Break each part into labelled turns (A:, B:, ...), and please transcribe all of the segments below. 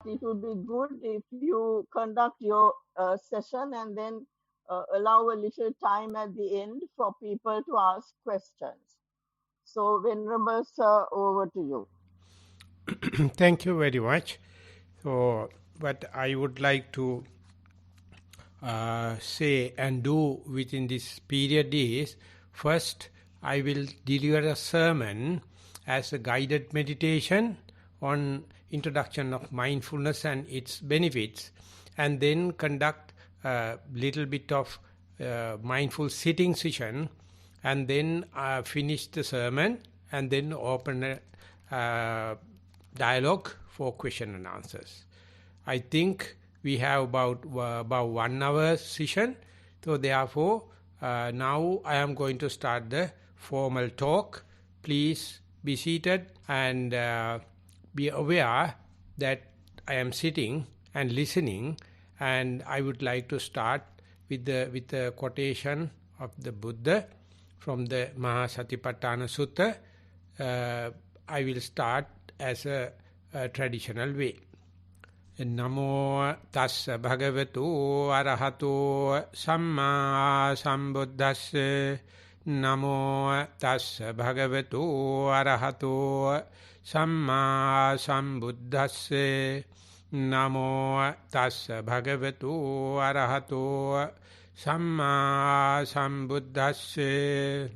A: it would be good if you conduct your session and then allow a little time at the end for people to ask questions. So, Venerable Sir, over to you.
B: Thank you very much. So, what I would like to say and do within this period is, first I will deliver a sermon as a guided meditation on introduction of mindfulness and its benefits, and then conduct a little bit of mindful sitting session, and then finish the sermon, and then open a dialogue for question and answers. I think we have about 1 hour session. So therefore, now I am going to start the formal talk. Please be seated and be aware that I am sitting and listening, and I would like to start with the quotation of the Buddha from the Mahasatipatthana Sutta. I will start as a traditional way. Namo tassa bhagavato arahato samma sambuddhasse. Namo tassa bhagavato arahato samma sambuddhasse. Namo tassa bhagavato arahato samma sambuddhasse.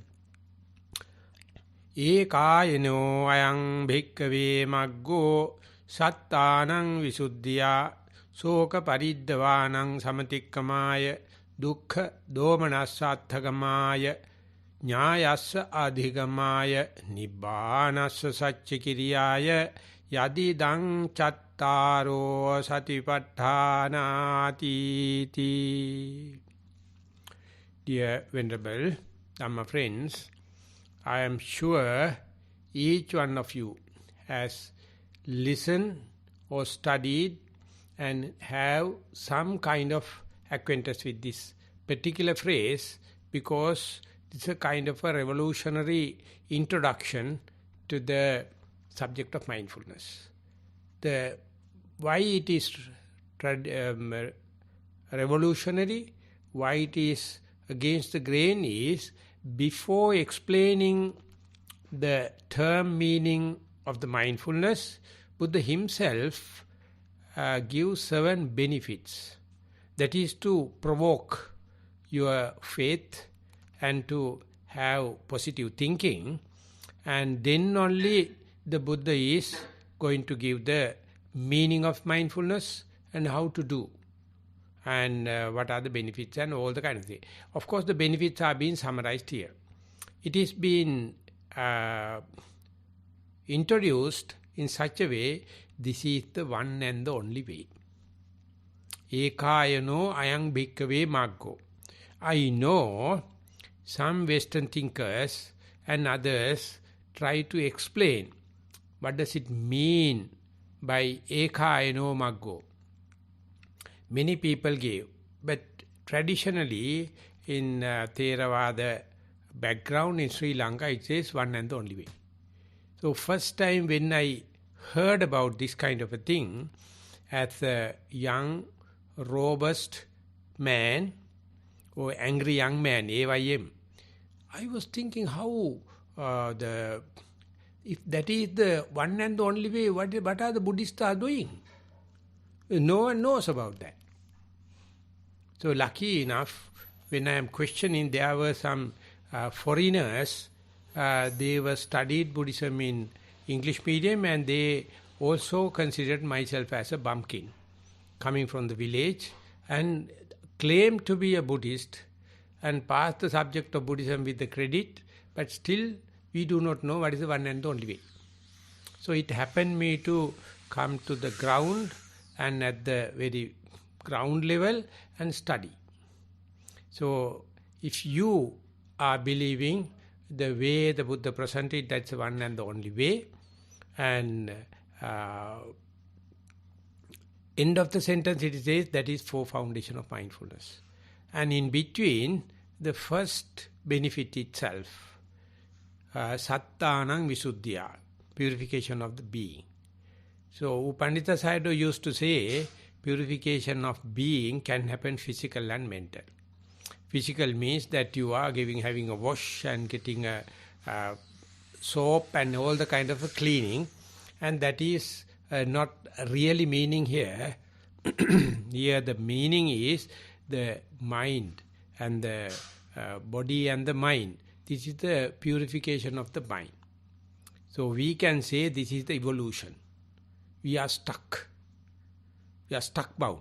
B: Ekayano ayang bhikkhave maggo sattanang visuddhya soka pariddhavanang samatikkamaya dukkha domanassatthagamaya nyayassa adhigamaya nibbanassa saccikiriyaya yadidang chattaro satipatthanaati. Dear Venerable Dhamma friends, I am sure each one of you has listened or studied and have some kind of acquaintance with this particular phrase, because it's a kind of a revolutionary introduction to the subject of mindfulness. Why it is revolutionary, why it is against the grain is, before explaining the term meaning of the mindfulness, Buddha himself gives 7 benefits. That is to provoke your faith and to have positive thinking, and then only the Buddha is going to give the meaning of mindfulness and how to do, and what are the benefits and all the kind of thing. Of course, the benefits are being summarized here. It is being introduced in such a way, this is the one and the only way. Ekayano ayang bhikkhave maggo. I know some Western thinkers and others try to explain what does it mean by ekayano maggo. Many people gave, but traditionally in Theravada background in Sri Lanka, it says one and the only way. So first time when I heard about this kind of a thing, as a young, robust man, or angry young man, AYM, I was thinking how if that is the one and the only way, what are the Buddhists are doing? No one knows about that. So lucky enough, when I am questioning, there were some foreigners, they were studied Buddhism in English medium, and they also considered myself as a bumpkin, coming from the village, and claimed to be a Buddhist, and passed the subject of Buddhism with the credit, but still we do not know what is the one and the only way. So it happened me to come to the ground, and at the very ground level, and study. So if you are believing the way the Buddha presented, that's the one and the only way, and end of the sentence it says that is 4 foundation of mindfulness. And in between, the first benefit itself, sattanang visuddhya, purification of the being. So Pandita Sayadaw used to say, purification of being can happen physical and mental. Physical means that you are having a wash and getting a soap and all the kind of a cleaning, and that is not really meaning here. Here the meaning is the mind and the body and the mind. This is the purification of the mind. So we can say this is the evolution. We are stuck. We are stuck bound.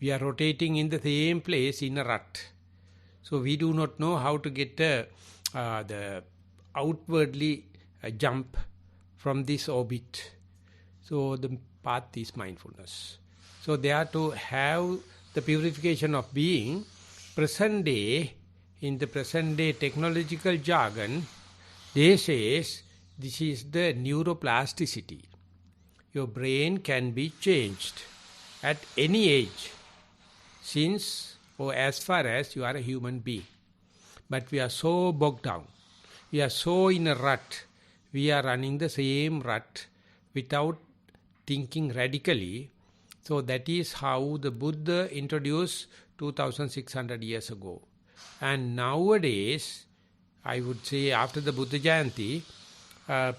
B: We are rotating in the same place in a rut. So we do not know how to get the outwardly jump from this orbit. So the path is mindfulness. So they are to have the purification of being. Present day, in the present day technological jargon, they says this is the neuroplasticity. Your brain can be changed at any age, since or as far as you are a human being. But we are so bogged down. We are so in a rut. We are running the same rut without thinking radically. So that is how the Buddha introduced 2600 years ago. And nowadays, I would say after the Buddha Jayanti,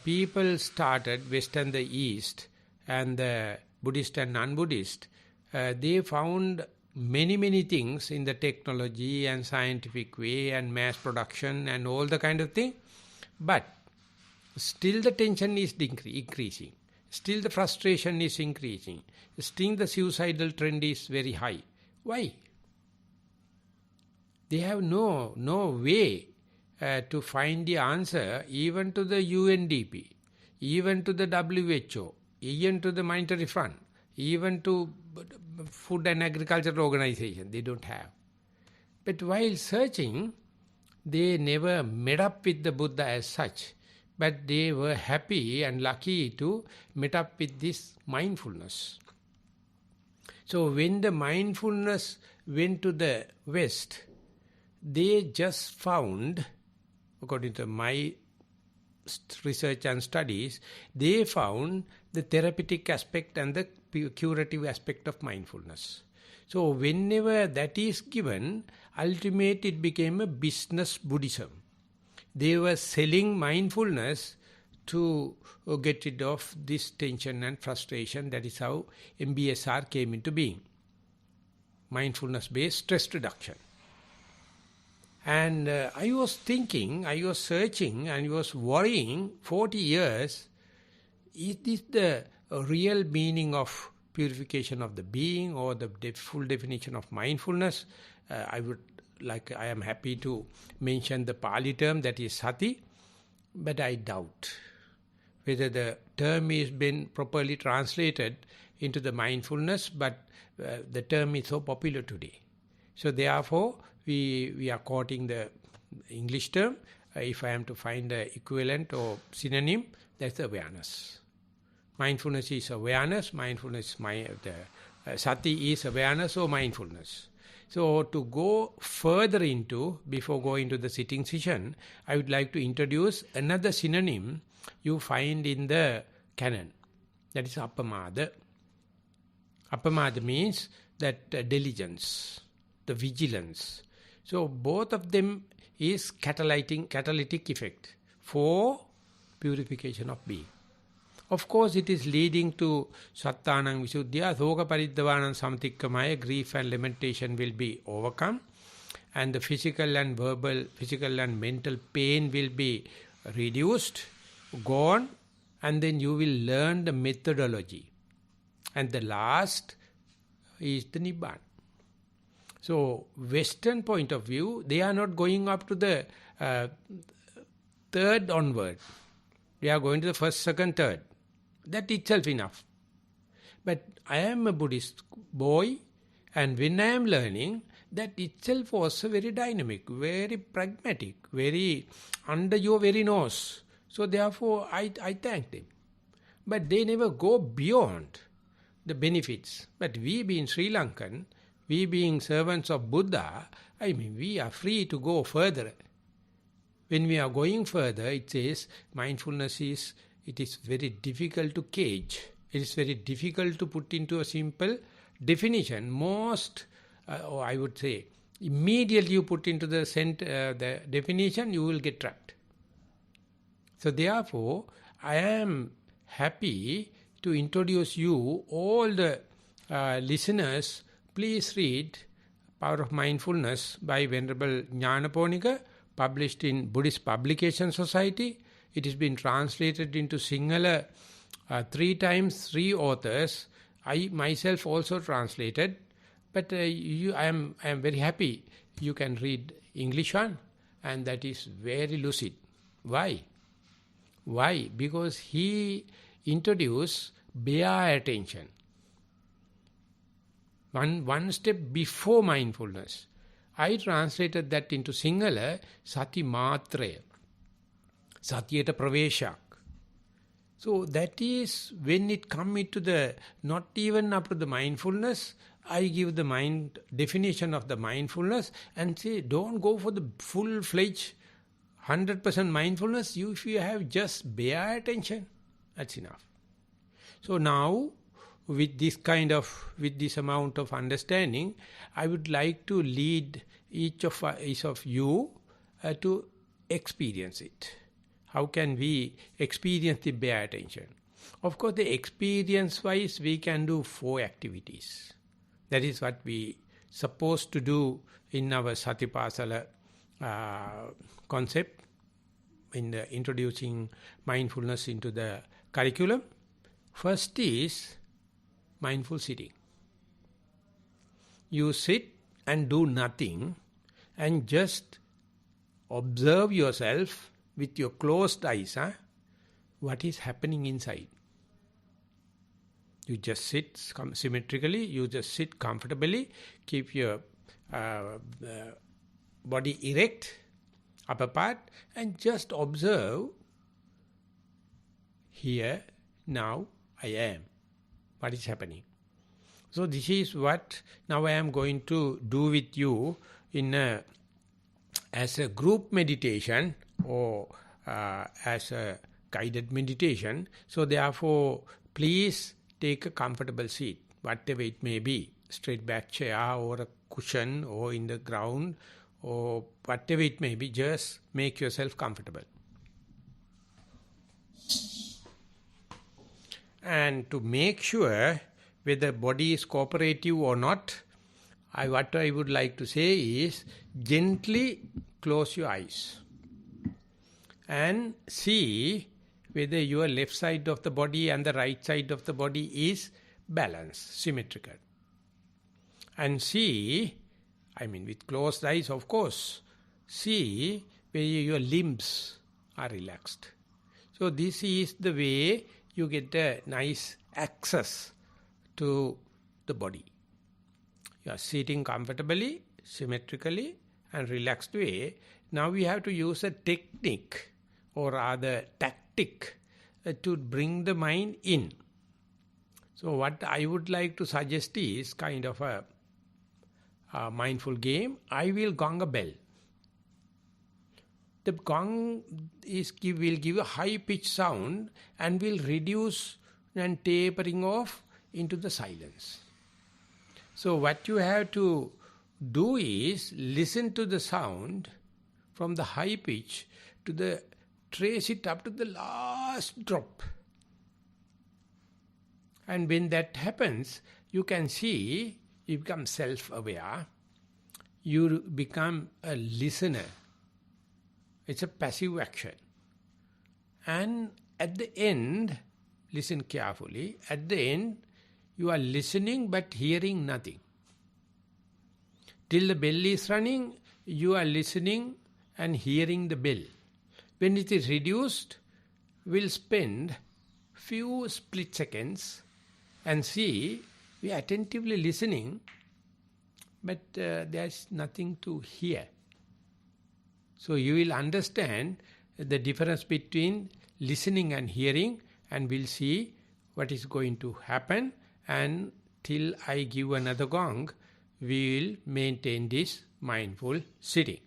B: people started, West and the East, and the Buddhist and non-Buddhist, they found many things in the technology and scientific way and mass production and all the kind of thing. But still the tension is increasing. Still the frustration is increasing. Still the suicidal trend is very high. Why? They have no way to find the answer even to the UNDP, even to the WHO, even to the Monetary Fund, even to Food and Agriculture Organization. They don't have. But while searching, they never met up with the Buddha as such. But they were happy and lucky to meet up with this mindfulness. So when the mindfulness went to the West, they just found, according to my research and studies, they found the therapeutic aspect and the curative aspect of mindfulness. So whenever that is given, ultimately it became a business Buddhism. They were selling mindfulness to get rid of this tension and frustration. That is how MBSR came into being. Mindfulness-based stress reduction. And I was thinking, I was searching, and I was worrying, 40 years, is this the real meaning of purification of the being or the full definition of mindfulness? I am happy to mention the Pali term, that is sati, but I doubt whether the term is been properly translated into the mindfulness, but the term is so popular today. So therefore, we are quoting the English term. If I am to find the equivalent or synonym, that's awareness. Mindfulness is awareness. Mindfulness, sati is awareness or mindfulness. So to go further into, before going to the sitting session, I would like to introduce another synonym you find in the canon. That is appamada. Appamada means that diligence, the vigilance. So both of them is catalytic effect for purification of being. Of course, it is leading to Sattanang Visuddhya, Thoka Pariddavanam Samtikkamaya, grief and lamentation will be overcome, and the physical and mental pain will be reduced, gone, and then you will learn the methodology. And the last is the Nibbana. So, Western point of view, they are not going up to the third onward. They are going to the first, second, third. That itself enough. But I am a Buddhist boy, and when I am learning, that itself was very dynamic, very pragmatic, very under your very nose. So therefore, I thank them. But they never go beyond the benefits. But we being Sri Lankan, we being servants of Buddha, we are free to go further. When we are going further, it says mindfulness is very difficult to cage. It is very difficult to put into a simple definition. Or I would say, immediately you put into the definition, you will get trapped. So therefore, I am happy to introduce you, all the listeners, please read Power of Mindfulness by Venerable Jnanaponika, published in Buddhist Publication Society. It has been translated into Sinhala 3 times, 3 authors. I myself also translated, but I am very happy you can read English one, and that is very lucid. Why? Why? Because he introduced bare attention. One step before mindfulness. I translated that into Sinhala, Sati Maitriya, Satyeta Praveshak. So that is when it comes into the, not even up to the mindfulness, I give the mind definition of the mindfulness and say, don't go for the full-fledged 100% mindfulness. If you have just bare attention, that's enough. So now, with this amount of understanding, I would like to lead each of you to experience it. How can we experience the bare attention? Of course, the experience-wise, we can do 4 activities. That is what we supposed to do in our Satipasala concept, in introducing mindfulness into the curriculum. First is mindful sitting. You sit and do nothing and just observe yourself with your closed eyes, what is happening inside. You just sit symmetrically, you just sit comfortably, keep your body erect, upper part, and just observe, here, now, I am. What is happening? So this is what now I am going to do with you as a group meditation or as a guided meditation. So therefore, please take a comfortable seat, whatever it may be, straight back chair or a cushion or in the ground or whatever it may be, just make yourself comfortable. And to make sure whether body is cooperative or not, what I would like to say is, gently close your eyes and see whether your left side of the body and the right side of the body is balanced, symmetrical. And see, with closed eyes, of course, see whether your limbs are relaxed. So this is the way you get a nice access to the body. You are sitting comfortably, symmetrically and relaxed way. Now we have to use a technique or rather tactic to bring the mind in. So what I would like to suggest is kind of a mindful game. I will gong a bell. The gong will give a high-pitched sound and will reduce and tapering off into the silence. So what you have to do is listen to the sound from the high pitch to the trace it up to the last drop. And when that happens, you can see, you become self-aware, you become a listener. It's a passive action. And at the end, listen carefully, at the end, you are listening but hearing nothing. Till the bell is running, you are listening and hearing the bell. When it is reduced, we'll spend few split seconds and see, we are attentively listening, but there's nothing to hear. So you will understand the difference between listening and hearing, and we'll see what is going to happen. And till I give another gong, we will maintain this mindful sitting.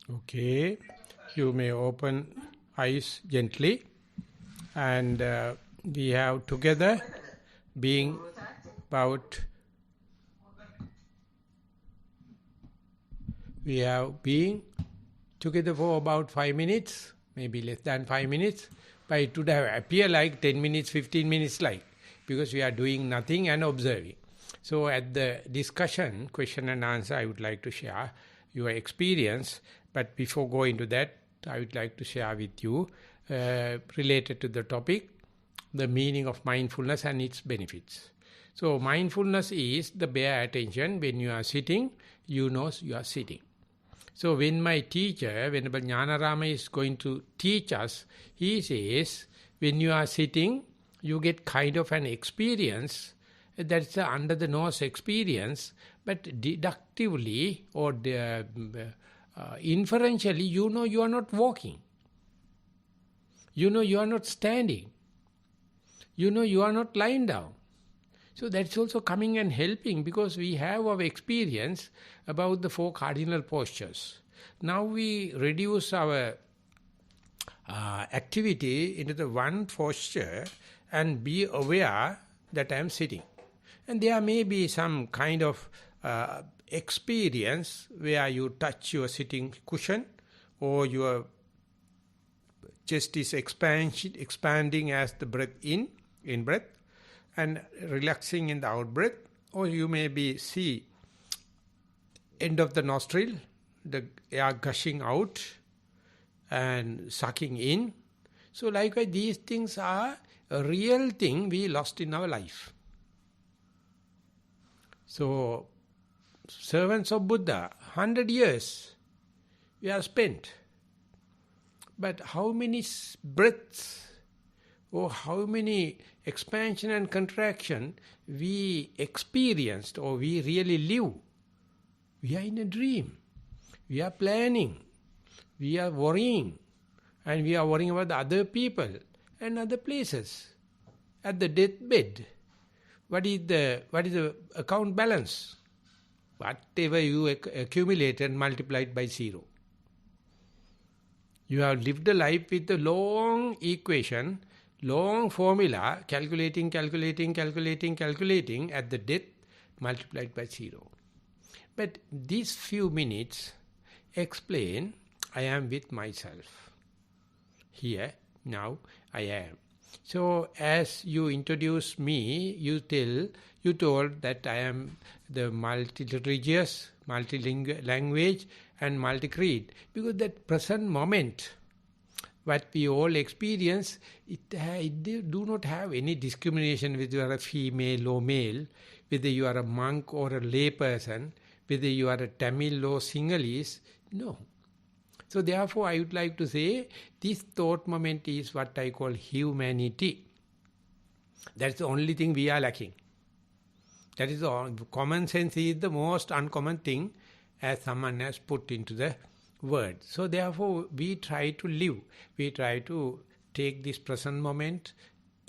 B: Okay, you may open eyes gently, and we have together being about, we have been together for about 5 minutes, maybe less than 5 minutes, but it would have appear like 10 minutes, 15 minutes like, because we are doing nothing and observing. So at the discussion, question and answer, I would like to share your experience, but before going to that, I would like to share with you, related to the topic, the meaning of mindfulness and its benefits. So mindfulness is the bare attention. When you are sitting, you know you are sitting. So when my teacher, Venerable Jnanarama, is going to teach us, he says, when you are sitting, you get kind of an experience, that's under the nose experience, but deductively or inferentially, you know you are not walking. You know you are not standing. You know you are not lying down. So that's also coming and helping, because we have our experience about the 4 cardinal postures. Now we reduce our activity into the one posture and be aware that I am sitting. And there may be some kind of experience where you touch your sitting cushion, or your chest is expanding as the breath in breath, and relaxing in the out breath, or you may be see end of the nostril, the air gushing out and sucking in. So likewise, these things are a real thing we lost in our life. So servants of Buddha, 100 years we are spent. But how many breaths or how many expansion and contraction we experienced or we really live? We are in a dream. We are planning. We are worrying. And we are worrying about the other people and other places. At the deathbed, what is the account balance? Whatever you accumulated multiplied by 0. You have lived a life with a long equation, long formula, calculating, at the death multiplied by 0. But these few minutes explain, I am with myself. Here, now, I am. So, as you introduce me, you told that I am the multi-religious, multi-language and multi-creed. Because that present moment, what we all experience, it do not have any discrimination whether you are a female or male, whether you are a monk or a lay person, whether you are a Tamil or Sinhalese, no. So therefore I would like to say, this thought moment is what I call humanity. That's the only thing we are lacking. That is all. Common sense is the most uncommon thing as someone has put into the word. So therefore we try to live. We try to take this present moment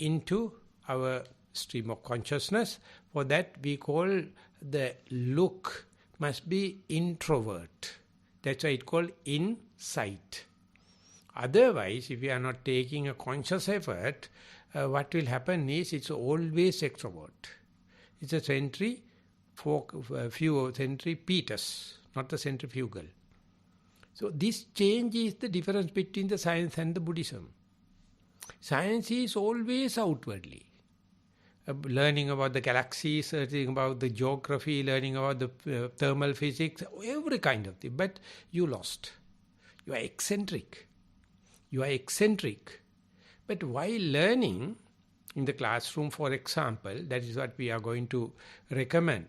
B: into our stream of consciousness. For that we call the look must be introvert. That's why it's called insight. Otherwise, if we are not taking a conscious effort, what will happen is it's always extrovert. It's a centripetus, not the centrifugal. So this change is the difference between the science and the Buddhism. Science is always outwardly. Learning about the galaxies, learning about the geography, learning about the thermal physics, every kind of thing. But you lost. You are eccentric. But while learning in the classroom, for example, that is what we are going to recommend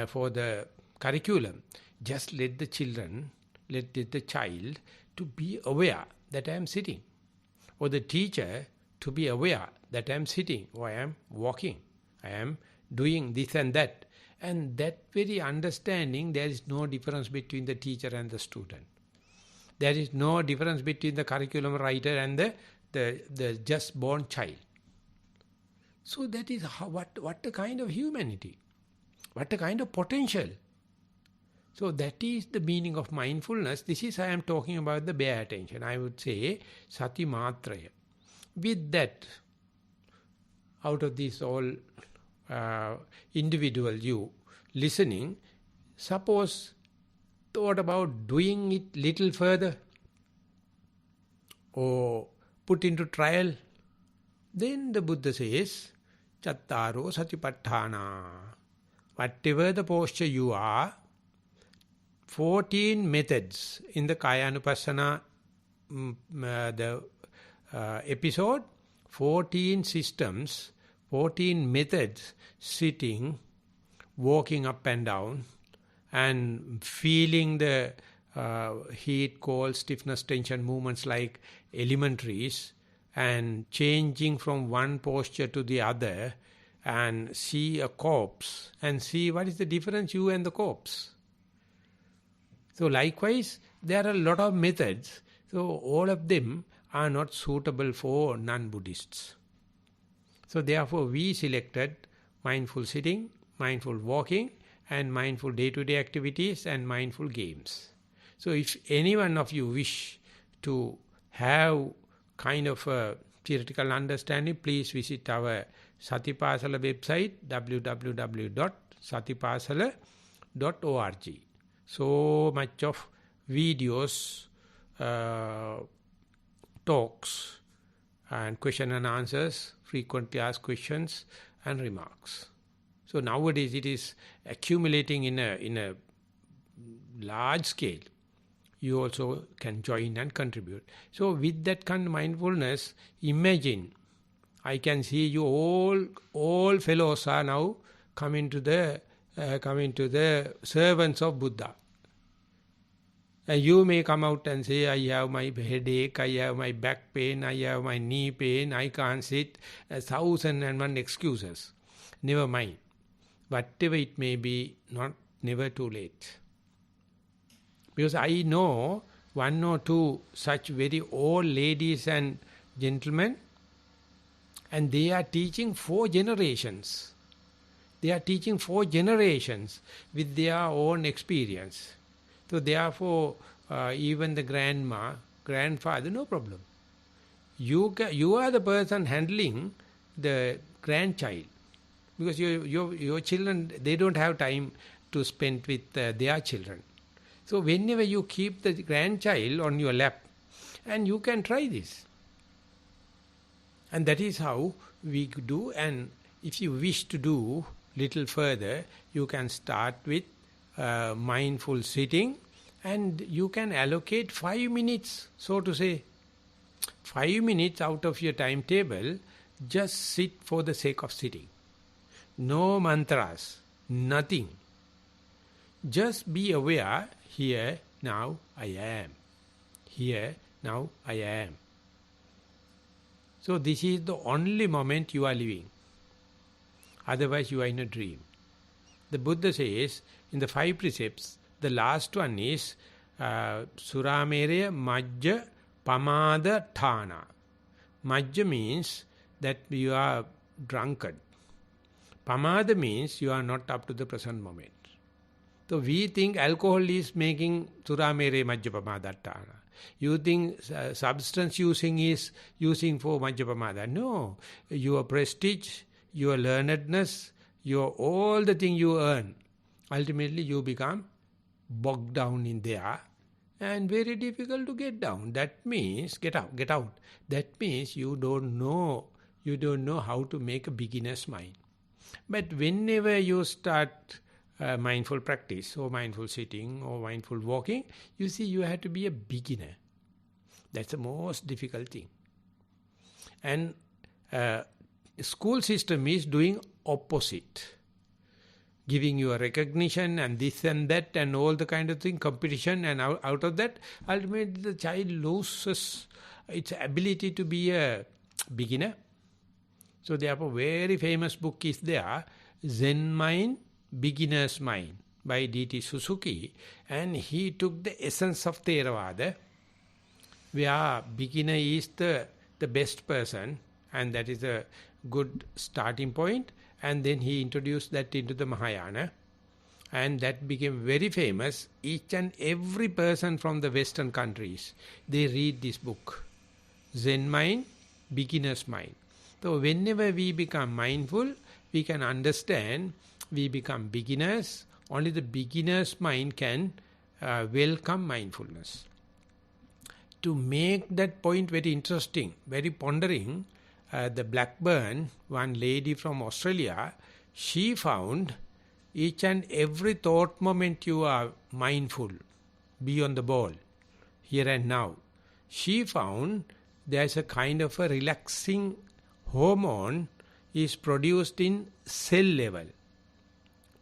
B: for the curriculum. Just let the child to be aware that I am sitting. Or the teacher to be aware that I am sitting, or I am walking, I am doing this and that. And that very understanding, there is no difference between the teacher and the student. There is no difference between the curriculum writer and the just born child. So that is what a kind of humanity, what a kind of potential. So that is the meaning of mindfulness. This is, I am talking about the bare attention. I would say sati Maitriya. With that, out of this all individual you listening, suppose thought about doing it little further or put into trial, then the Buddha says, Chattaro Satipatthana. Whatever the posture you are, 14 methods in the Kayanupassana episode, 14 systems, 14 methods, sitting, walking up and down, and feeling the heat, cold, stiffness, tension movements like elementaries, and changing from one posture to the other, and see a corpse, and see what is the difference you and the corpse. So likewise, there are a lot of methods. So all of them are not suitable for non-Buddhists. So therefore we selected mindful sitting, mindful walking, and mindful day-to-day activities and mindful games. So if any one of you wish to have kind of a theoretical understanding, please visit our Satipasala website, www.satipasala.org. So much of videos, talks, and question and answers, frequently asked questions and remarks. So nowadays it is accumulating in a large scale. You also can join and contribute. So with that kind of mindfulness, imagine, I can see you all fellows are now coming to the servants of Buddha. And you may come out and say, I have my headache, I have my back pain, I have my knee pain, I can't sit, 1,001 excuses. Never mind. Whatever it may be, never too late. Because I know one or two such very old ladies and gentlemen, and they are teaching 4 generations. They are teaching 4 generations with their own experience. So therefore, even the grandma, grandfather, no problem. You are the person handling the grandchild. Because your children, they don't have time to spend with their children. So whenever you keep the grandchild on your lap, and you can try this. And that is how we do. And if you wish to do little further, you can start with mindful sitting, and you can allocate 5 minutes, so to say. 5 minutes out of your timetable, just sit for the sake of sitting. No mantras, nothing. Just be aware, here, now, I am. Here, now, I am. So this is the only moment you are living. Otherwise you are in a dream. The Buddha says, in the 5 precepts, the last one is Suramereya Majja Pamada Thana. Majja means that you are drunkard. Pamada means you are not up to the present moment. So we think alcohol is making Suramereya Majja Pamada Thana. You think substance using is using for Majja Pamada. No, your prestige, your learnedness, your all the thing you earn, ultimately you become bogged down in there and very difficult to get down. That means get out. That means you don't know how to make a beginner's mind. But whenever you start mindful practice or mindful sitting or mindful walking, you see you have to be a beginner. That's the most difficult thing. And school system is doing opposite. Giving you a recognition and this and that and all the kind of thing, competition, and out of that, ultimately the child loses its ability to be a beginner. So therefore, very famous book is there, Zen Mind, Beginner's Mind, by D.T. Suzuki, and he took the essence of Theravada, where beginner is the best person, and that is a good starting point, and then he introduced that into the Mahayana, And that became very famous. Each and every person from the Western countries, they read this book. Zen Mind, Beginner's Mind. So whenever we become mindful, we can understand, we become beginners. Only the beginner's mind can welcome mindfulness. To make that point very interesting, very pondering, the Blackburn, one lady from Australia, she found each and every thought moment you are mindful, be on the ball, here and now. She found there's a kind of a relaxing hormone is produced in cell level,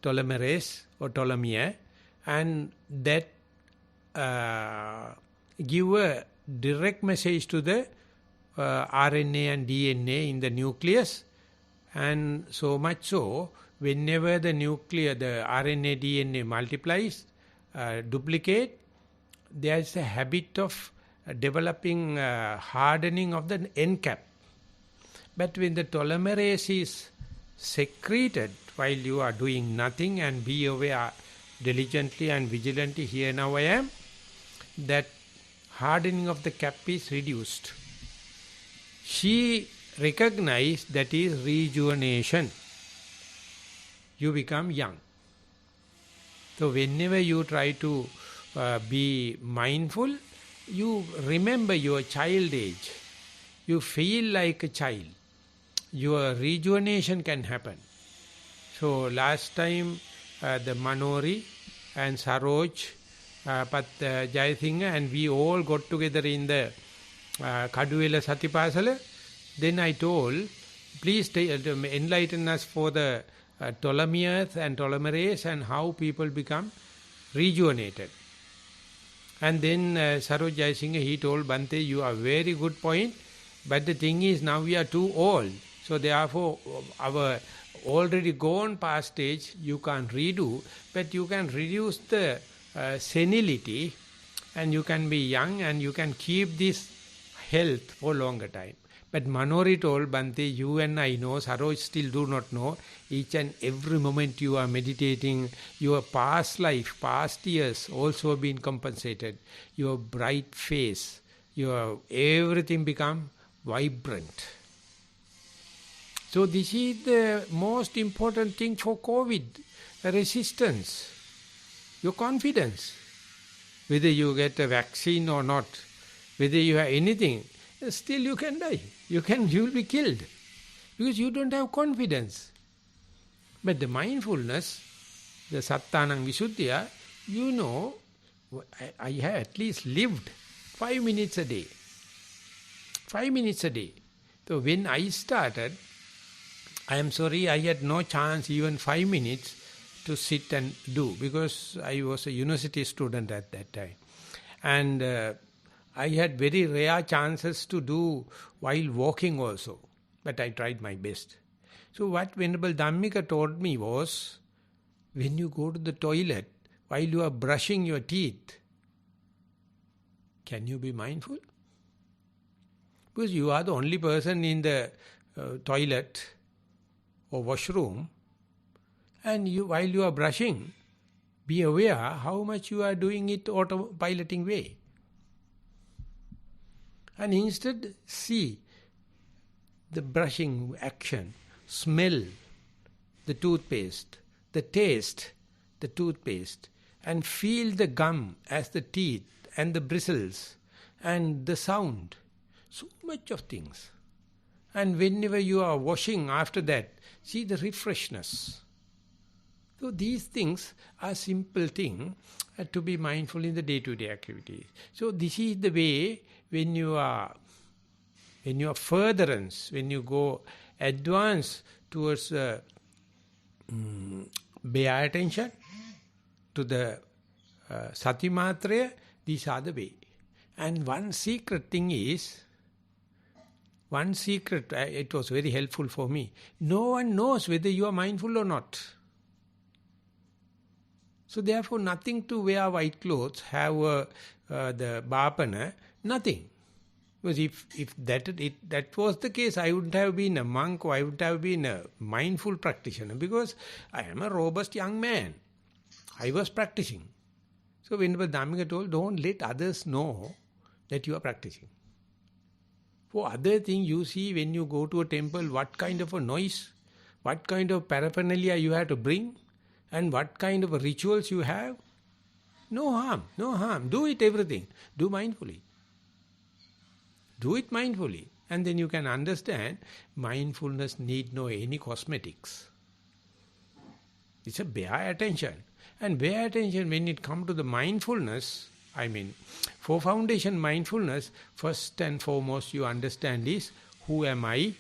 B: telomerase or telomere, and that give a direct message to the RNA and DNA in the nucleus, and so much so, whenever the RNA, DNA multiplies, duplicate, there is a habit of developing hardening of the end cap. But when the telomerase is secreted while you are doing nothing and be aware diligently and vigilantly, here now I am, that hardening of the cap is reduced. She recognized that is rejuvenation. You become young. So whenever you try to be mindful, you remember your child age. You feel like a child. Your rejuvenation can happen. So last time the Manori and Saroj, Jayasingha and we all got together in the Kaduwela Satipasala. Then I told, please enlighten us for the telomeres and telomerase and how people become rejuvenated. And then Saroj Jayasingha, he told, Bante, you are very good point, but the thing is now we are too old. So therefore our already gone past stage you can't redo, but you can reduce the senility and you can be young and you can keep this health for longer time. But Manori told, Bante, you and I know, Saroj still do not know, each and every moment you are meditating, your past life, past years also been compensated. Your bright face, your everything become vibrant. So this is the most important thing for COVID, resistance, your confidence. Whether you get a vaccine or not, whether you have anything, still you can die. You will be killed because you don't have confidence. But the mindfulness, the Sattanang Visuddhya, you know, I have at least lived 5 minutes a day. 5 minutes a day. So when I started, I am sorry, I had no chance even 5 minutes to sit and do because I was a university student at that time. And I had very rare chances to do while walking also, but I tried my best. So what Venerable Dhammika told me was, when you go to the toilet, while you are brushing your teeth, can you be mindful? Because you are the only person in the toilet or washroom, and while you are brushing, be aware how much you are doing it autopiloting way. And instead see the brushing action, smell the toothpaste, the taste the toothpaste, and feel the gum as the teeth and the bristles and the sound. So much of things. And whenever you are washing after that, see the refreshness. So these things are simple things to be mindful in the day-to-day activities. So this is the way when you are furtherance, when you go advance towards bare attention, to the Sati Maitriya, these are the way. And one secret thing is, it was very helpful for me. No one knows whether you are mindful or not. So therefore nothing to wear white clothes, have the bapana, nothing. Because if that was the case, I wouldn't have been a monk or I wouldn't have been a mindful practitioner because I am a robust young man. I was practicing. So whenever Dhammajiva told, don't let others know that you are practicing. For other thing, you see when you go to a temple, what kind of a noise, what kind of paraphernalia you have to bring, and what kind of rituals you have. No harm, no harm. Do it everything. Do mindfully. Do it mindfully. And then you can understand mindfulness need no any cosmetics. It's a bare attention. And bare attention, when it comes to the mindfulness, for foundation mindfulness, first and foremost you understand is, who am I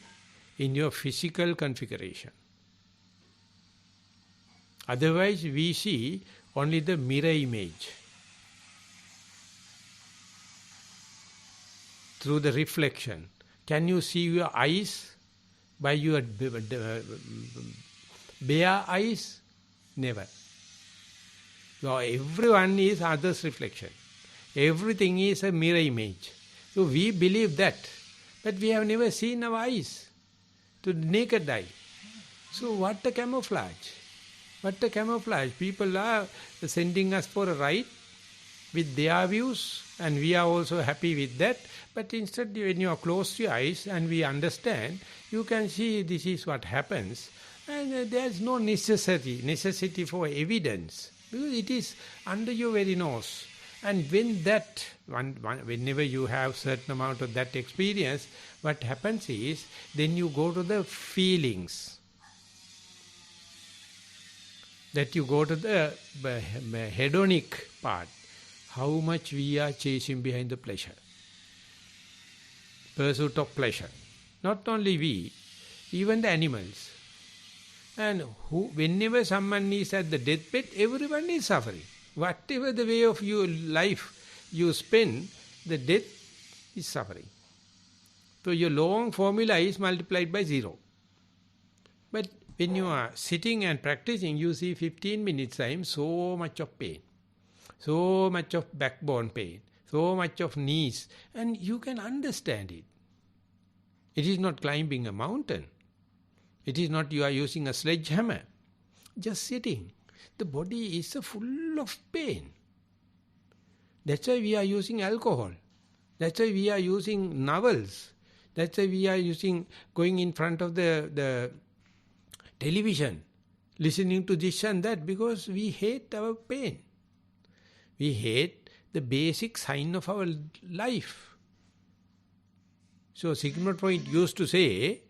B: in your physical configuration? Otherwise we see only the mirror image. Through the reflection. Can you see your eyes by your bare eyes? Never. So everyone is others' reflection. Everything is a mirror image. So we believe that, but we have never seen our eyes to the naked eye. So what a camouflage. What a camouflage. People are sending us for a ride with their views, and we are also happy with that. But instead, when you are close to your eyes and we understand, you can see this is what happens. And there is no necessity for evidence, because it is under your very nose. And when whenever you have certain amount of that experience, what happens is, then you go to the feelings. That you go to the hedonic part. How much we are chasing behind the pleasure. Pursuit of pleasure. Not only we, even the animals. And whenever someone is at the deathbed, everyone is suffering. Whatever the way of your life you spend, the death is suffering. So your long formula is multiplied by 0. But when you are sitting and practicing, you see 15 minutes time, so much of pain. So much of backbone pain. So much of knees. And you can understand it. It is not climbing a mountain. It is not you are using a sledgehammer. Just sitting. The body is full of pain. That's why we are using alcohol. That's why we are using novels. That's why we are going in front of the television, listening to this and that, because we hate our pain. We hate the basic sign of our life. So Sigmund Freud used to say,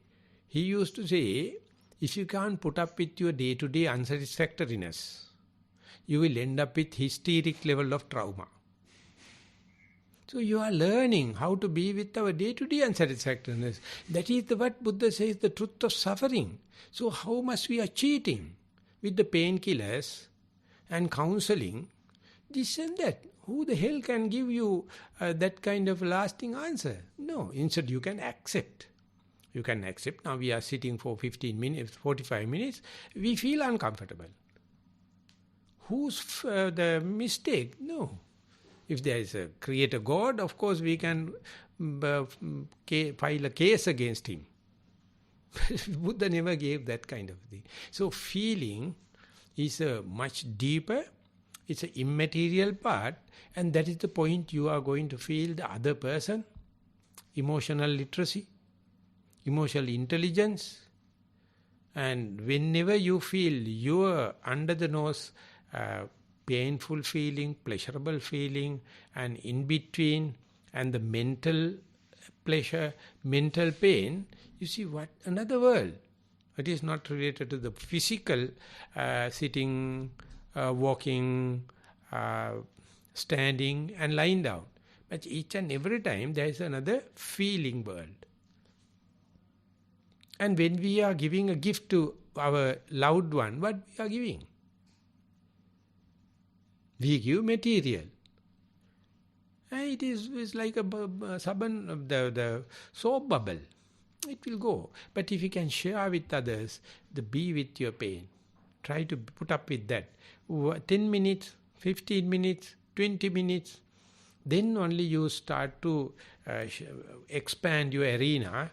B: if you can't put up with your day-to-day unsatisfactoriness, you will end up with hysteric level of trauma. So you are learning how to be with our day-to-day unsatisfactoriness. That is what Buddha says, the truth of suffering. So how much we are cheating with the painkillers and counseling, this and that. Who the hell can give you that kind of lasting answer? No, instead you can accept. You can accept. Now we are sitting for 15 minutes, 45 minutes. We feel uncomfortable. Who's the mistake? No. If there is a creator God, of course we can file a case against him. Buddha never gave that kind of thing. So feeling is a much deeper, it's an immaterial part, and that is the point you are going to feel the other person, emotional literacy, emotional intelligence, and whenever you feel your under the nose painful feeling, pleasurable feeling, and in between, and the mental pleasure, mental pain, you see what another world. It is not related to the physical sitting, walking, standing and lying down. But each and every time there is another feeling world. And when we are giving a gift to our loved one, what we are giving? We give material. And it is like the soap bubble. It will go. But if you can share with others, be with your pain. Try to put up with that. 10 minutes, 15 minutes, 20 minutes. Then only you start to expand your arena,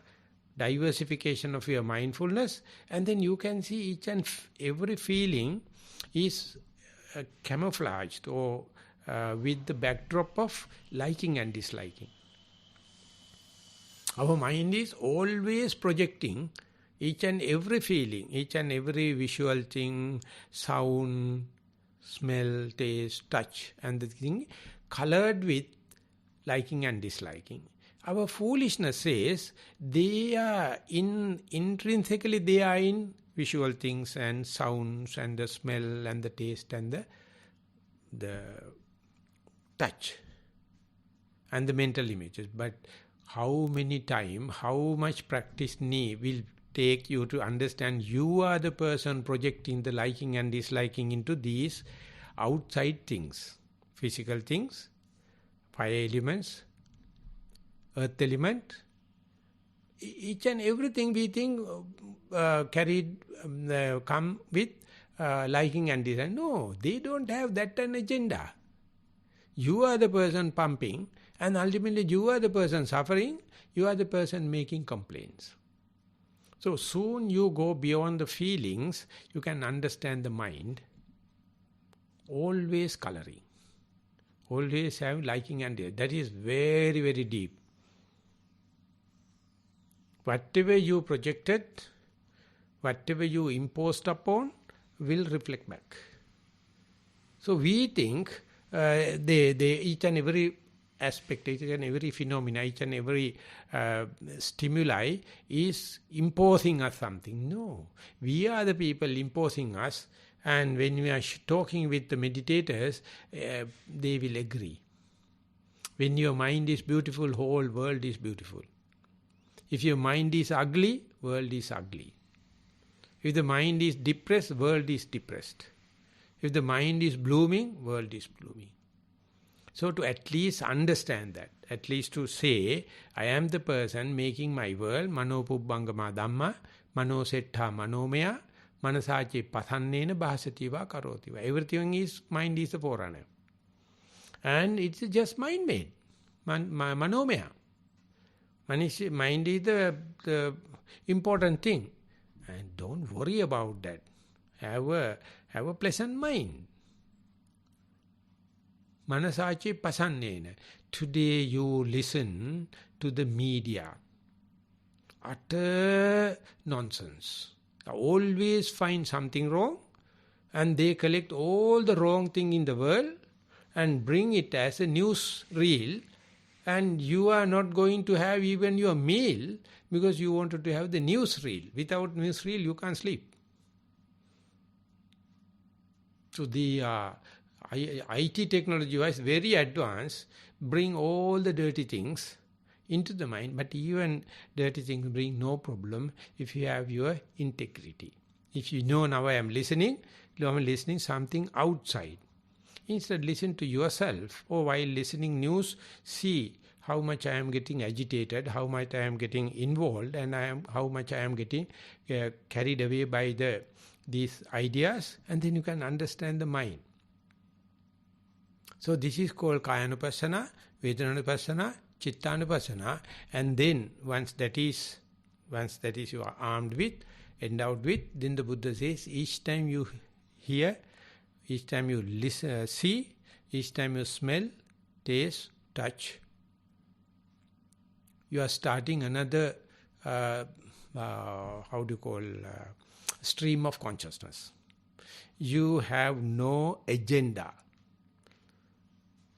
B: diversification of your mindfulness, and then you can see each and every feeling is camouflaged or with the backdrop of liking and disliking. Our mind is always projecting each and every feeling, each and every visual thing, sound, smell, taste, touch, and the thing colored with liking and disliking. Our foolishness says they are intrinsically they are in visual things and sounds and the smell and the taste and the touch and the mental images. But how many time, how much practice will take you to understand you are the person projecting the liking and disliking into these outside things, physical things, fire elements, earth element, each and everything we think come with liking and disliking. No, they don't have that an agenda. You are the person pumping and ultimately you are the person suffering, you are the person making complaints. So soon you go beyond the feelings, you can understand the mind, always coloring, always have liking and disliking. That is very, very deep. Whatever you projected, whatever you imposed upon will reflect back. So we think they each and every aspect, each and every phenomena, each and every stimuli is imposing us something. No, we are the people imposing us, and when we are talking with the meditators, they will agree. When your mind is beautiful, whole world is beautiful. If your mind is ugly, world is ugly. If the mind is depressed, world is depressed. If the mind is blooming, world is blooming. So to at least understand that, at least to say, I am the person making my world, mano pubbangama dhamma, mano settha manomaya, manasache pasannena bahasativa karotiva. Everything is, mind is the forerunner. And it's just mind-made, manomaya. Mind is the important thing. And don't worry about that. Have a pleasant mind. Manasache pasannena. Today you listen to the media. Utter nonsense. Always find something wrong and they collect all the wrong thing in the world and bring it as a news reel, and you are not going to have even your meal because you wanted to have the news reel. Without news reel you can't sleep. So the IT technology was very advanced, bring all the dirty things into the mind, but even dirty things bring no problem if you have your integrity. If you know now I am listening something outside. Instead listen to yourself, or while listening news, see how much I am getting agitated, how much I am getting involved, and how much I am getting carried away by these ideas, and then you can understand the mind. So this is called Kayanupassana, Vedananupassana, Chittanupassana, and then once that is you are armed with, endowed with, then the Buddha says each time you hear, each time you listen, see, each time you smell, taste, touch, you are starting another, stream of consciousness. You have no agenda.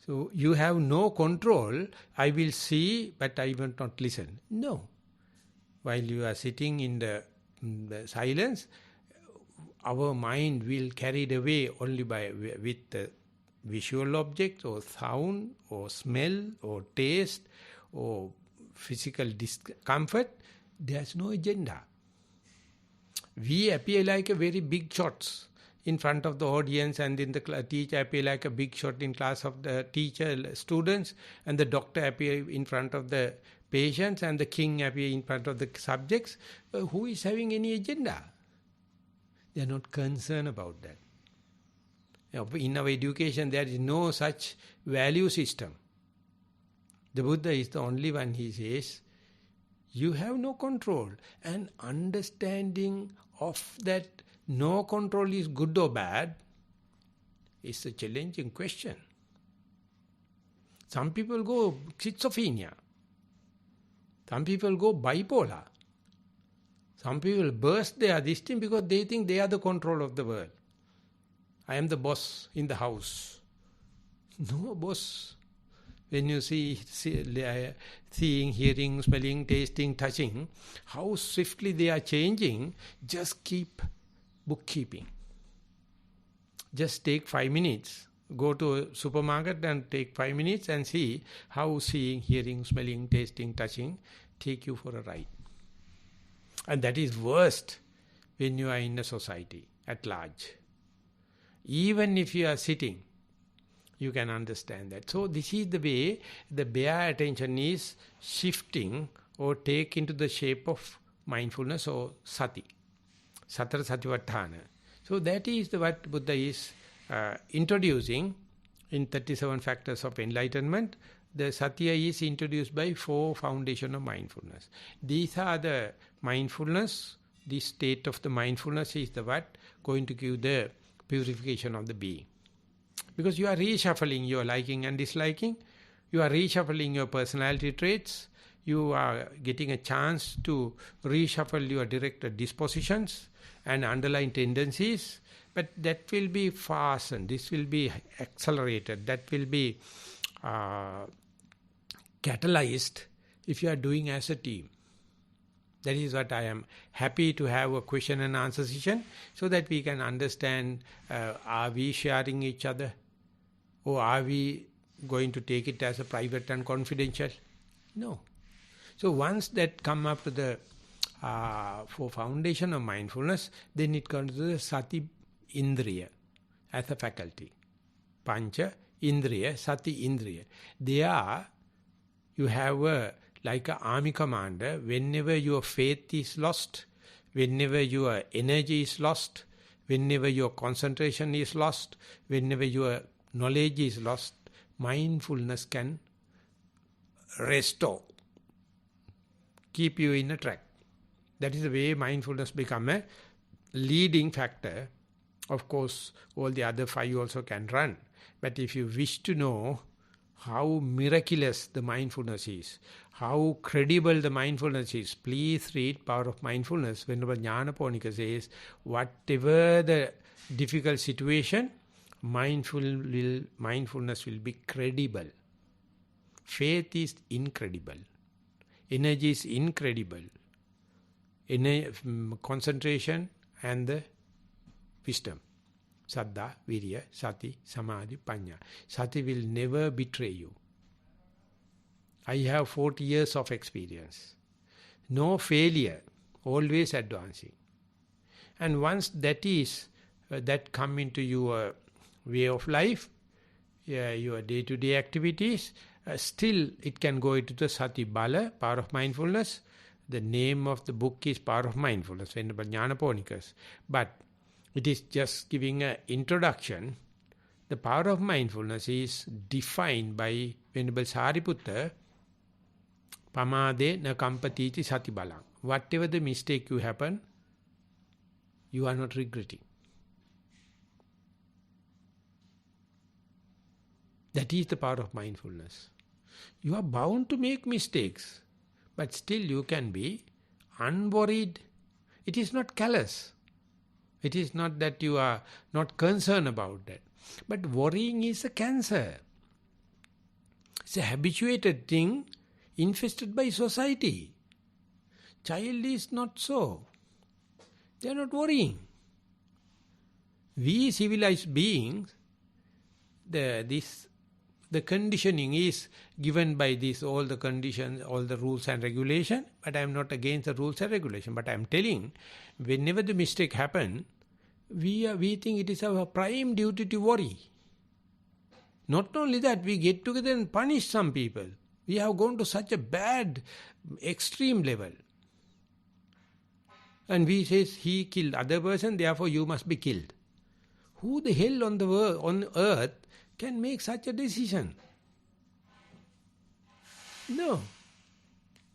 B: So you have no control. I will see, but I will not listen. No. While you are sitting in the silence, our mind will carried away only with the visual objects or sound or smell or taste or physical discomfort. There's no agenda. We appear like a very big shots in front of the audience, and in the teacher appear like a big shot in class of the teacher, students, and the doctor appear in front of the patients, and the king appear in front of the subjects. Who is having any agenda? They are not concerned about that. In our education, there is no such value system. The Buddha is the only one, he says, you have no control. And understanding of that no control is good or bad It's a challenging question. Some people go schizophrenia. Some people go bipolar. Some people burst their this thing because they think they are the control of the world. I am the boss in the house. No boss. When you see seeing, hearing, smelling, tasting, touching, how swiftly they are changing, just keep bookkeeping. Just take 5 minutes. Go to a supermarket and take 5 minutes and see how seeing, hearing, smelling, tasting, touching take you for a ride. And that is worst when you are in a society at large. Even if you are sitting, you can understand that. So this is the way the bare attention is shifting or take into the shape of mindfulness or sati. Satara Satipatthana. So that is what Buddha is introducing in 37 factors of enlightenment. The Satya is introduced by 4 foundations of mindfulness. These are the mindfulness, this state of the mindfulness is the what going to give the purification of the being. Because you are reshuffling your liking and disliking, you are reshuffling your personality traits, you are getting a chance to reshuffle your direct dispositions and underlying tendencies, but that will be fastened, this will be accelerated, that will be catalyzed if you are doing as a team. That is what I am happy to have a question and answer session so that we can understand, are we sharing each other or are we going to take it as a private and confidential? No. So once that come up to the for foundation of mindfulness, then it comes to the sati indriya as a faculty. Pancha indriya, sati indriya. There you have like an army commander, whenever your faith is lost, whenever your energy is lost, whenever your concentration is lost, whenever your knowledge is lost, mindfulness can restore, keep you in a track. That is the way mindfulness become a leading factor. Of course, all the other 5 also can run. But if you wish to know how miraculous the mindfulness is, how credible the mindfulness is, please read Power of Mindfulness. Whenever Jnanaponika says, whatever the difficult situation, mindfulness will be credible. Faith is incredible. Energy is incredible. Concentration and the wisdom. Saddha, Virya, Sati, Samadhi, Panya. Sati will never betray you. I have 40 years of experience. No failure, always advancing. And once that is, that come into your way of life, your day-to-day activities, still it can go into the Sati Bala, Power of Mindfulness. The name of the book is Power of Mindfulness, Venerable Jnanaponikas. But it is just giving an introduction. The power of mindfulness is defined by Venerable Sariputta, Pamade na kampatiti sati balang. Whatever the mistake you happen, you are not regretting. That is the power of mindfulness. You are bound to make mistakes, but still you can be unworried. It is not callous. It is not that you are not concerned about that. But worrying is a cancer. It's a habituated thing infested by society. Child is not so. They are not worrying. We civilized beings, the conditioning is given by this, all the conditions, all the rules and regulation, but I am not against the rules and regulation. But I am telling, whenever the mistake happen, we think it is our prime duty to worry. Not only that, we get together and punish some people. We have gone to such a bad, extreme level. And we say, he killed other person, therefore you must be killed. Who the hell on earth can make such a decision? No.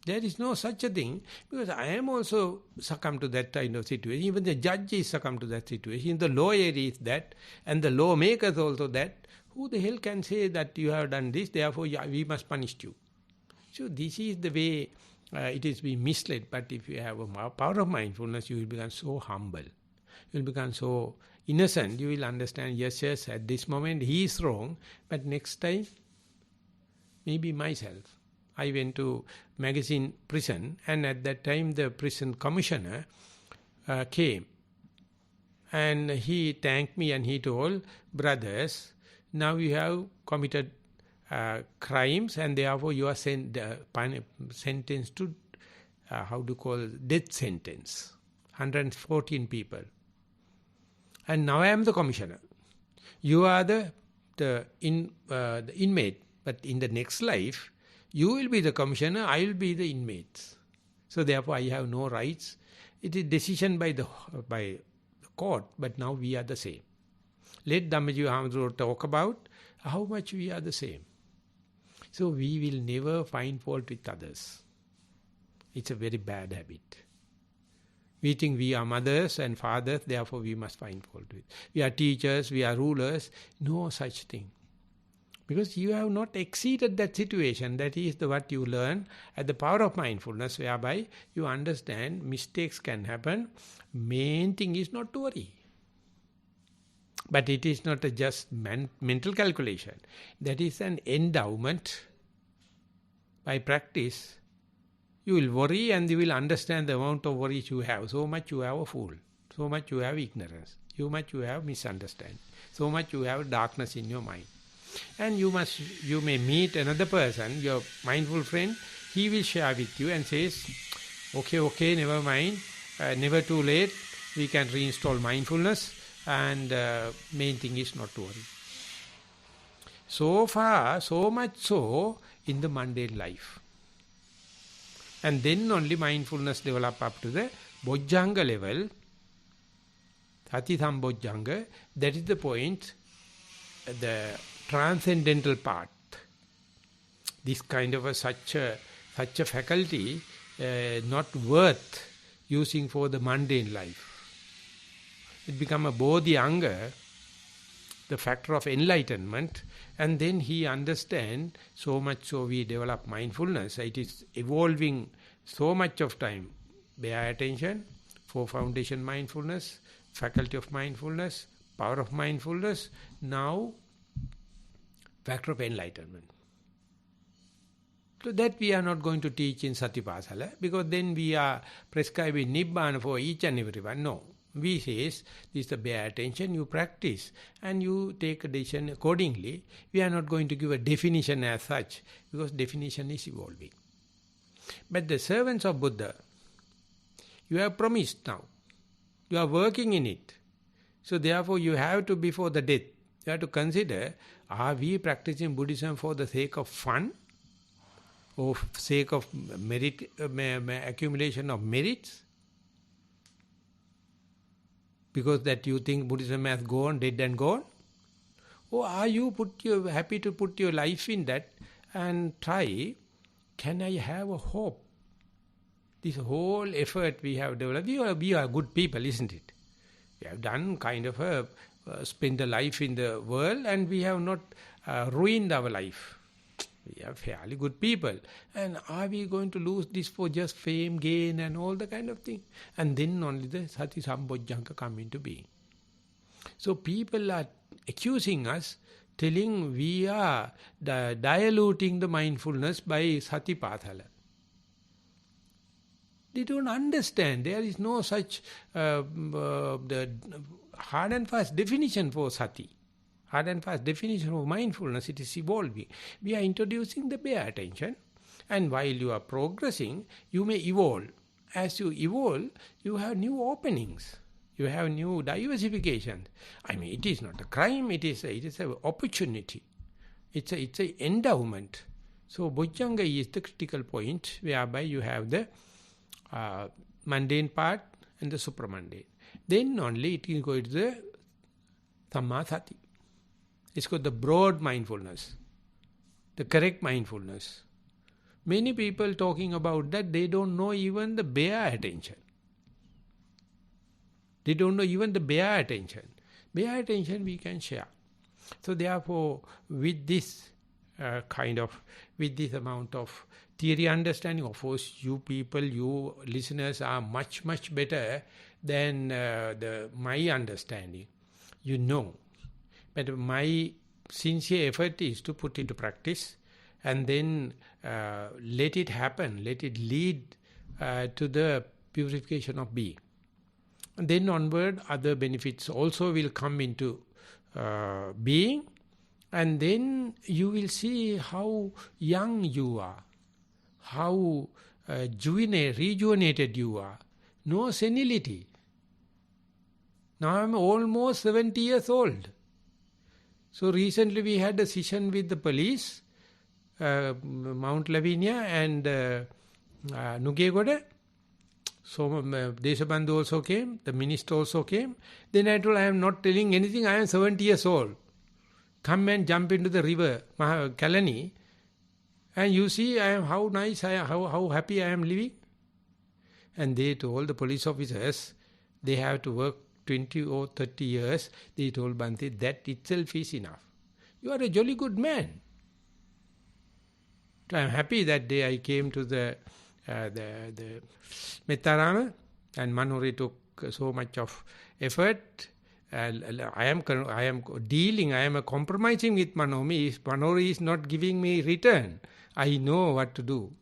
B: There is no such a thing, because I am also succumbed to that kind of situation. Even the judge is succumbed to that situation. The lawyer is that, and the lawmakers also that. Who the hell can say that you have done this, therefore we must punish you? So this is the way it is being misled. But if you have a power of mindfulness, you will become so humble. You will become so innocent. You will understand, yes, at this moment he is wrong, but next time, maybe myself. I went to magazine prison, and at that time the prison commissioner came. And he thanked me and he told, brothers, now you have committed crimes and therefore you are sentenced to, death sentence. 114 people. And now I am the commissioner. You are the inmate. But in the next life, you will be the commissioner, I will be the inmates. So therefore I have no rights. It is decision by the court, but now we are the same. Let Dhammajiva talk about how much we are the same. So we will never find fault with others. It's a very bad habit. We think we are mothers and fathers, therefore we must find fault with. We are teachers, we are rulers. No such thing. Because you have not exceeded that situation. That is what you learn at the power of mindfulness, whereby you understand mistakes can happen. Main thing is not to worry. But it is not a just mental calculation. That is an endowment. By practice, you will worry and you will understand the amount of worries you have. So much you have a fool. So much you have ignorance. So much you have misunderstanding. So much you have darkness in your mind. And you may meet another person, your mindful friend, he will share with you and says, okay, never mind, never too late, we can reinstall mindfulness, and main thing is not to worry. So far, so much so in the mundane life. And then only mindfulness develop up to the Bojjhanga level, Sati Sambojjhanga, that is the point, the transcendental part. This kind of such a faculty not worth using for the mundane life. It become a bodhi-anga, the factor of enlightenment, and then he understand so much so we develop mindfulness. It is evolving so much of time. Bare attention, for foundation mindfulness, faculty of mindfulness, power of mindfulness, now factor of enlightenment. So that we are not going to teach in Satipasala, because then we are prescribing Nibbana for each and everyone. No. We say, this is the bare attention, you practice and you take a decision accordingly. We are not going to give a definition as such, because definition is evolving. But the servants of Buddha, you have promised now. You are working in it. So therefore you have to, before the death, you have to consider, are we practicing Buddhism for the sake of fun? Or sake of merit, accumulation of merits? Because that you think Buddhism has gone, dead and gone? Or are you happy to put your life in that and try, can I have a hope? This whole effort we have developed, we are good people, isn't it? We have done kind of spend a life in the world, and we have not ruined our life. We are fairly good people. And are we going to lose this for just fame, gain and all the kind of thing? And then only the Sati Sambojjhanga come into being. So people are accusing us, telling we are diluting the mindfulness by Satipathala. They don't understand. There is no such the hard and fast definition for Sati. Hard and fast definition of mindfulness, it is evolving. We are introducing the bare attention, and while you are progressing, you may evolve. As you evolve, you have new openings. You have new diversification. I mean, it is not a crime, it is an opportunity. It's a endowment. So Bojjhanga is the critical point, whereby you have the mundane part and the supramundane. Then only it is going to the Samma Sati. It's called the broad mindfulness, the correct mindfulness. Many people talking about that, they don't know even the bare attention. They don't know even the bare attention. Bare attention we can share. So therefore, with this with this amount of theory understanding, of course, you people, you listeners are much, much better than my understanding. You know. But my sincere effort is to put into practice and then let it happen, let it lead to the purification of being. And then onward, other benefits also will come into being, and then you will see how young you are, how rejuvenated you are. No senility. Now I'm almost 70 years old. So recently we had a session with the police, Mount Lavinia and Nugegoda. So Deshabandhu also came, the minister also came. Then I told, I am not telling anything, I am 70 years old. Come and jump into the river, Kalani, and you see how nice, how happy I am living. And they told the police officers, they have to work 20 or 30 years. They told Bhante, that itself is enough. You are a jolly good man. So I am happy that day I came to the Mettarama, and Manori took so much of effort. I am compromising with Manori. If Manori is not giving me return, I know what to do.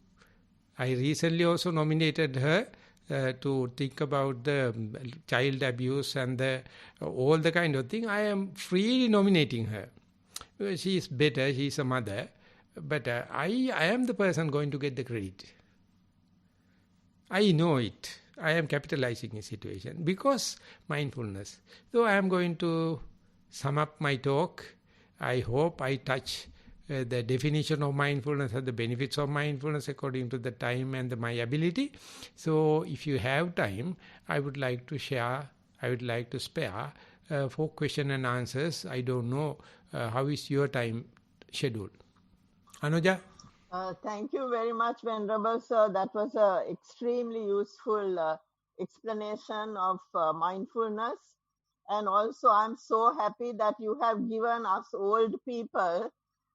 B: I recently also nominated her to think about the child abuse and all the kind of thing. I am freely nominating her. She is better, she is a mother, but I am the person going to get the credit. I know it. I am capitalizing a situation because mindfulness. So I am going to sum up my talk. I hope I touch the definition of mindfulness and the benefits of mindfulness according to the time and my ability. So if you have time, I would like to share, I would like to spare for question and answers. I don't know how is your time scheduled. Anuja?
A: Thank you very much, Venerable Sir. That was an extremely useful explanation of mindfulness. And also, I'm so happy that you have given us old people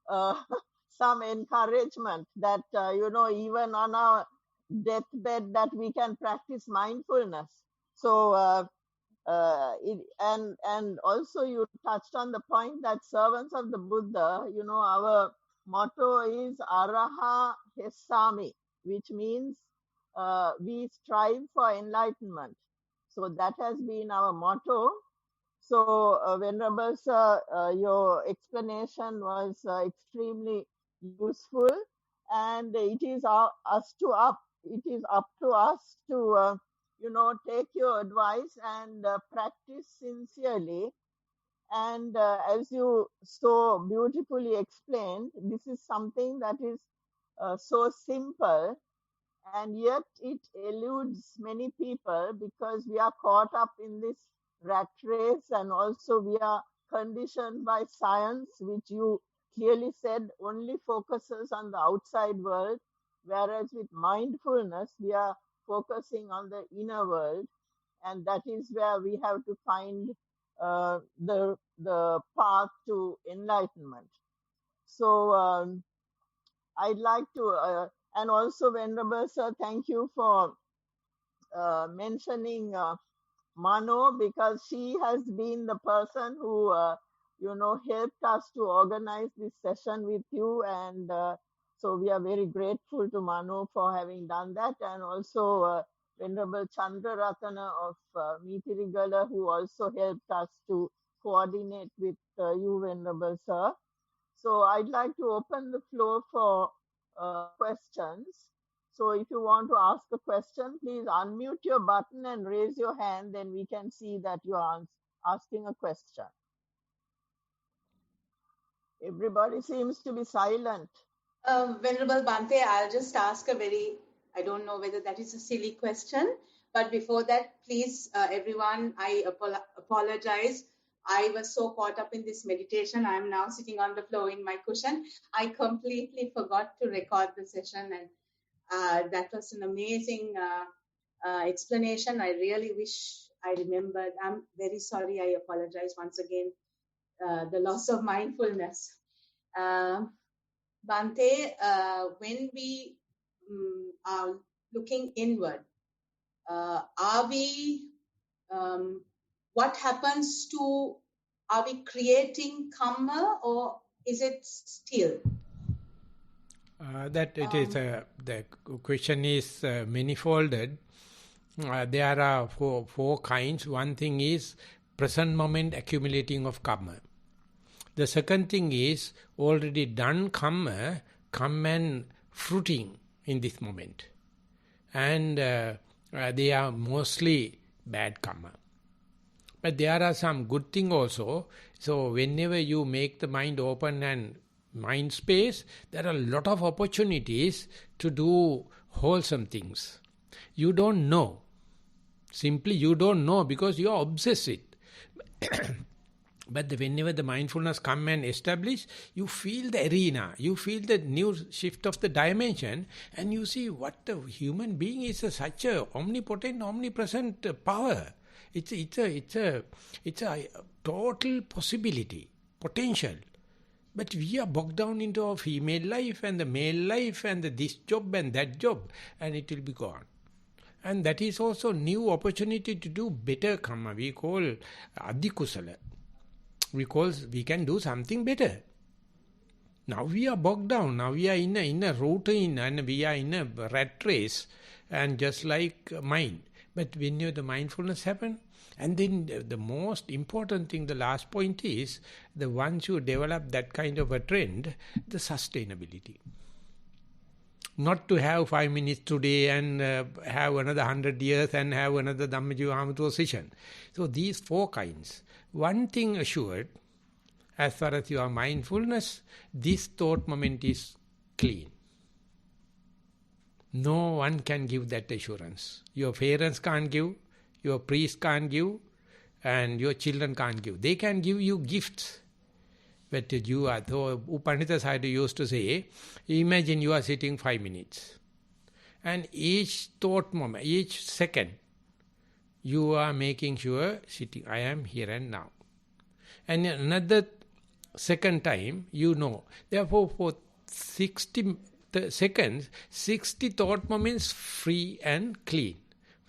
A: some encouragement that, even on our deathbed, that we can practice mindfulness. So, and also you touched on the point that servants of the Buddha, our motto is Araha Hesami, which means we strive for enlightenment. So that has been our motto. So Venerable Sir, your explanation was extremely useful, and it is up to us to take your advice and practice sincerely. And as you so beautifully explained, this is something that is so simple, and yet it eludes many people because we are caught up in this rat race, and also we are conditioned by science, which you clearly said only focuses on the outside world, whereas with mindfulness we are focusing on the inner world, and that is where we have to find the path to enlightenment. So I'd like to, and also Venerable Sir, thank you for mentioning Mano, because she has been the person who, helped us to organize this session with you. And so we are very grateful to Mano for having done that. And also Venerable Chandra Ratana of Maitriya, who also helped us to coordinate with you, Venerable Sir. So I'd like to open the floor for questions. So if you want to ask a question, please unmute your button and raise your hand, then we can see that you are asking a question. Everybody seems to be silent.
C: Venerable Bhante, I'll just ask I don't know whether that is a silly question, but before that, please, everyone, I apologize I was so caught up in this meditation. I'm now sitting on the floor in my cushion. I completely forgot to record the session, and that was an amazing explanation. I really wish I remembered. I'm very sorry. I apologize once again. The loss of mindfulness. Bhante, when we are looking inward, are we, what happens to, are we creating karma, or is it still?
B: That it is the question is many-folded. There are four kinds. One thing is present moment accumulating of karma. The second thing is already done karma come and fruiting in this moment. And they are mostly bad karma. But there are some good thing also. So whenever you make the mind open and mind space, there are a lot of opportunities to do wholesome things. You don't know. Simply you don't know because you are obsessed with it. But whenever the mindfulness come and establish, you feel the arena, you feel the new shift of the dimension, and you see what a human being is such a omnipotent, omnipresent power. It's a total possibility, potential. But we are bogged down into our female life and the male life and this job and that job, and it will be gone. And that is also new opportunity to do better karma. We call adhikusala. Because we can do something better. Now we are bogged down. Now we are in a routine and we are in a rat race, and just like mind. But when the mindfulness happen, and then the most important thing, the last point is, the once you develop that kind of a trend, the sustainability. Not to have 5 minutes today and have another 100 years and have another Dhammajiva Mahathero session. So these four kinds. One thing assured, as far as your mindfulness, this thought moment is clean. No one can give that assurance. Your parents can't give, your priest can't give, and your children can't give. They can give you gifts. But you are, though Upanita Sayadaw used to say, imagine you are sitting 5 minutes. And each thought moment, each second, you are making sure, sitting, I am here and now. And another second time, you know. Therefore, for 60 seconds, 60 thought moments free and clean.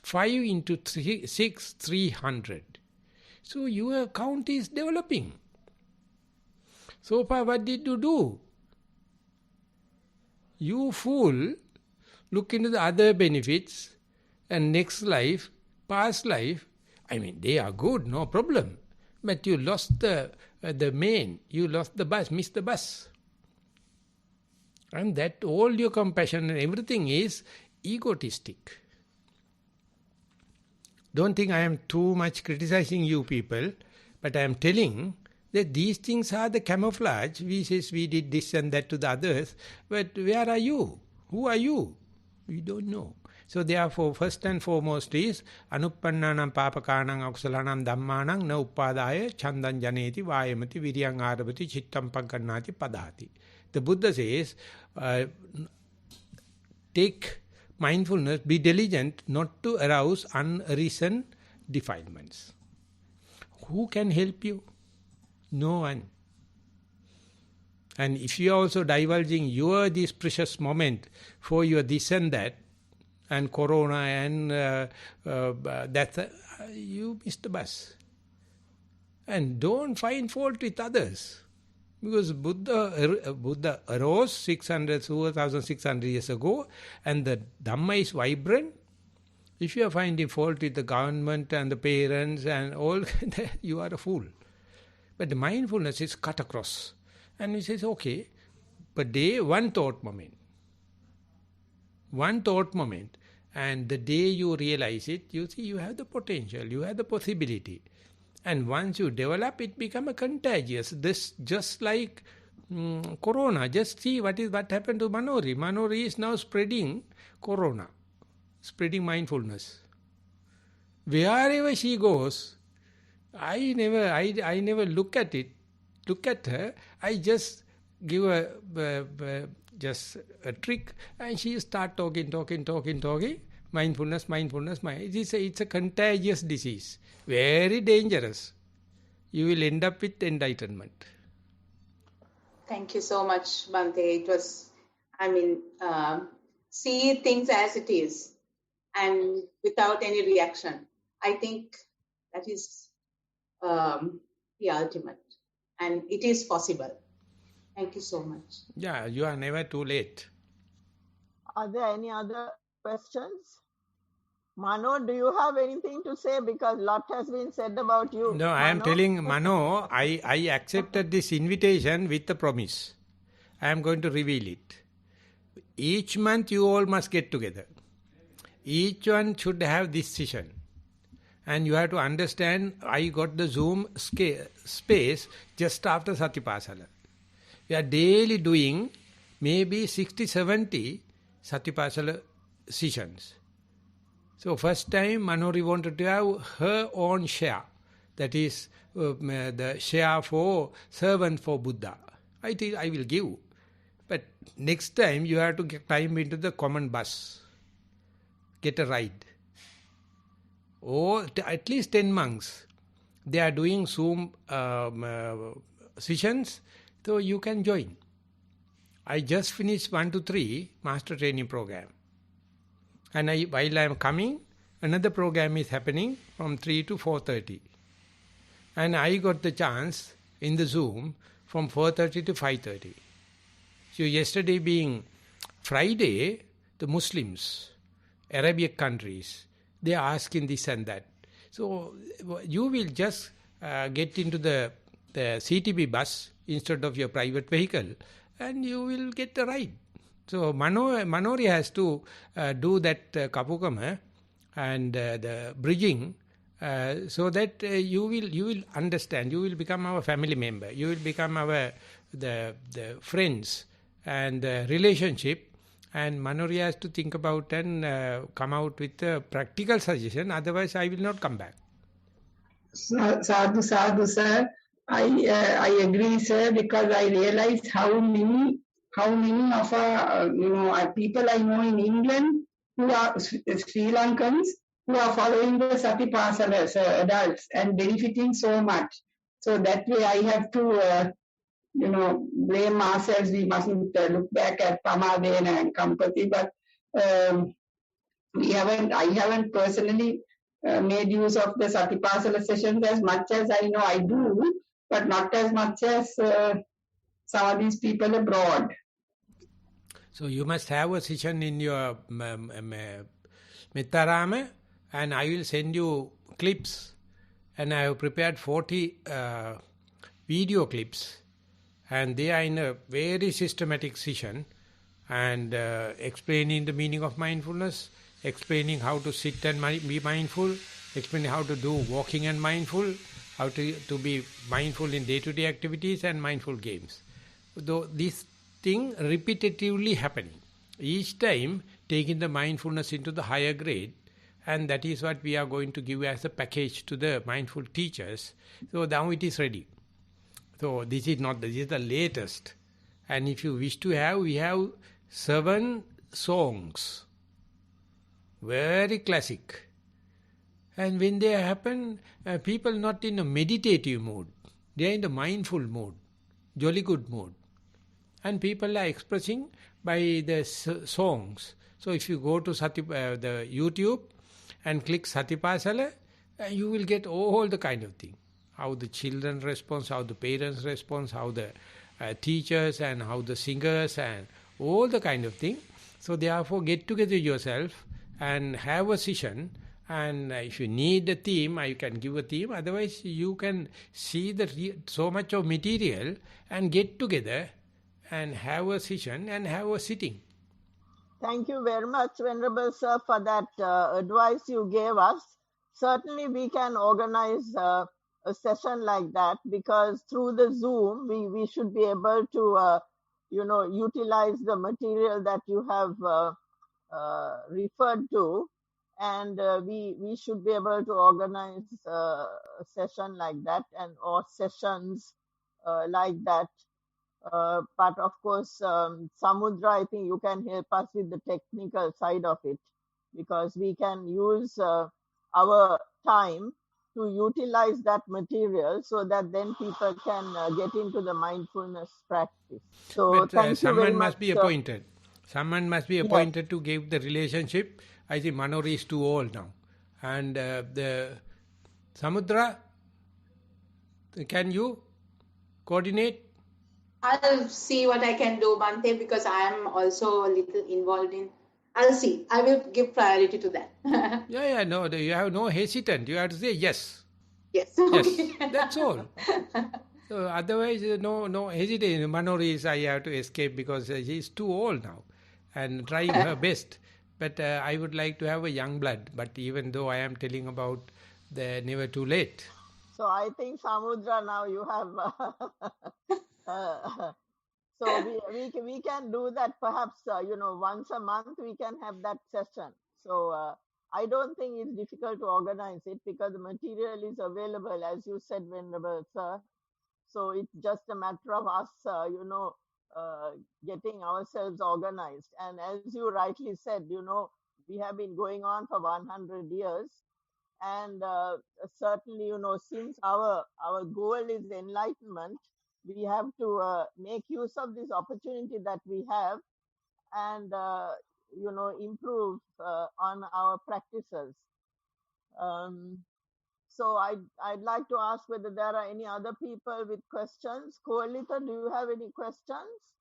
B: 5 into 6, 300. So your count is developing. So far, what did you do? You fool, look into the other benefits and next life, past life, I mean, they are good, no problem. But you lost the main, you lost the bus, missed the bus. And that all your compassion and everything is egotistic. Don't think I am too much criticizing you people, but I am telling that these things are the camouflage. We say we did this and that to the others, but where are you? Who are you? We don't know. So therefore, first and foremost is anuppannanam papakanam akusalanam dhammanam na uppadaya chandan janeti vayamati viryang arabati chittam paggannati padhati. The Buddha says, take mindfulness, be diligent not to arouse unreasoned defilements. Who can help you? No one. And if you are also divulging this precious moment for your this and that, and corona and that, you missed the bus. And don't find fault with others. Because Buddha arose 2,600 years ago, and the Dhamma is vibrant. If you are finding fault with the government and the parents and all, you are a fool. But the mindfulness is cut across. And he says, okay, per day, one thought moment. One thought moment. And the day you realize it, you see you have the potential, you have the possibility. And once you develop, it becomes contagious. This just like corona. Just see what happened to Manori. Manori is now spreading corona, spreading mindfulness. Wherever she goes, I never look at her. I just give her just a trick, and she start talking. Mindfulness. It's a contagious disease, very dangerous. You will end up with enlightenment.
C: Thank you so much, Bhante. It was, see things as it is and without any reaction. I think that is the ultimate, and it is possible. Thank you so much.
B: Yeah, you are never too late.
A: Are there any other questions? Mano, do you have anything to say? Because a lot has been said about you.
B: No, I am telling Mano, I accepted this invitation with the promise. I am going to reveal it. Each month you all must get together. Each one should have this session. And you have to understand, I got the Zoom space just after Satipasala. We are daily doing maybe 60-70 Satipasala sessions. So first time Manori wanted to have her own share. That is the share for servant for Buddha. I think I will give. But next time you have to climb into the common bus. Get a ride. Or at least 10 monks. They are doing Zoom sessions. So you can join. I just finished 1 to 3 master training program. And while I am coming, another program is happening from 3 to 4:30. And I got the chance in the Zoom from 4:30 to 5:30. So yesterday being Friday, the Muslims, Arabic countries, they are asking this and that. So you will just get into the CTB bus instead of your private vehicle and you will get a ride. So Manori has to do that kapukama and the bridging so that you will understand. You will become our family member. You will become our the friends and the relationship. And Manori has to think about and come out with a practical suggestion. Otherwise, I will not come back.
D: Sadhu, sir. I agree, sir, because I realize how many of our people I know in England who are Sri Lankans who are following the Satipasala adults and benefiting so much. So that way I have to blame ourselves. We mustn't look back at Pamadena and Kampati, but I haven't personally made use of the Satipasala sessions as much as I know I do, but not as much as some of these people abroad.
B: So you must have a session in your Mittarama, and I will send you clips, and I have prepared 40 video clips, and they are in a very systematic session, and explaining the meaning of mindfulness, explaining how to sit and be mindful, explaining how to do walking and mindful, how to be mindful in day-to-day activities and mindful games. Though this thing repetitively happening, each time taking the mindfulness into the higher grade, and that is what we are going to give as a package to the mindful teachers. So now it is ready. So this is the latest. And if you wish to have, we have 7 songs. Very classic. And when they happen, people not in a meditative mood. They are in the mindful mood, jolly good mood. And people are expressing by the songs. So if you go to the YouTube and click Satipasala, you will get all the kind of thing. How the children respond, how the parents respond, how the teachers and how the singers and all the kind of thing. So therefore get together yourself and have a session, and if you need a theme, I can give a theme. Otherwise you can see so much of material and get together and have a session and have a sitting.
A: Thank you very much, Venerable Sir, for that advice you gave us. Certainly we can organize a session like that, because through the Zoom we should be able to utilize the material that you have referred to, and we should be able to organize a session like that or sessions like that. But of course, Samudra, I think you can help us with the technical side of it, because we can use our time to utilize that material so that then people can get into the mindfulness practice. So
B: But
A: thank you very
B: someone
A: much.
B: must be appointed. Someone must be
A: Yes.
B: appointed to give the relationship. I think Manori is too old now. And the Samudra, can you coordinate?
C: I'll see what I can do, Bhante, because I am also a little involved in. I'll see. I will give priority to that.
B: No, you have no hesitant. You have to say yes.
C: Yes.
B: Yes,
C: Okay.
B: that's all. So otherwise, no hesitation. Manori is, I have to escape because she's too old now and trying her best. But I would like to have a young blood. But even though I am telling about the never too late.
A: So I think Samudra, now you have so we can do that perhaps once a month we can have that session. So I don't think it's difficult to organize it because the material is available, as you said, Venerable Sir. So it's just a matter of us getting ourselves organized. And as you rightly said, we have been going on for 100 years. And certainly, since our goal is enlightenment, we have to make use of this opportunity that we have and, improve on our practices. So I'd like to ask whether there are any other people with questions. Koalita, do you have any questions?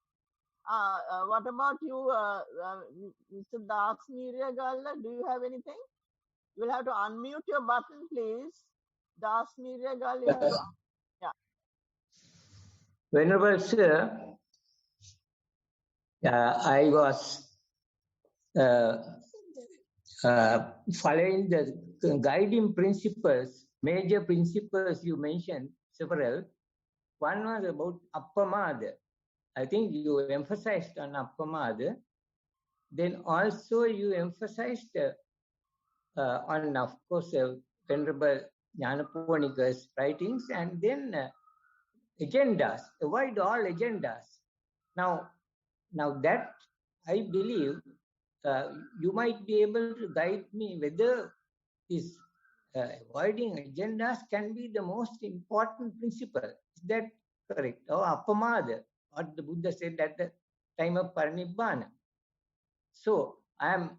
A: What about you, Mr. Das Miragalla? Do you have anything? You'll have to unmute your button, please. Das Miragalla, you have to. Yeah.
E: Venerable Sir, I was following the guiding principles, major principles you mentioned, several. One was about appamada. I think you emphasized on appamada. Then also you emphasized on, of course, Venerable Jnanapunika's writings, and then agendas, avoid all agendas. Now that I believe you might be able to guide me whether this avoiding agendas can be the most important principle. Is that correct? Or appamada, what the Buddha said at the time of Parinibbana. So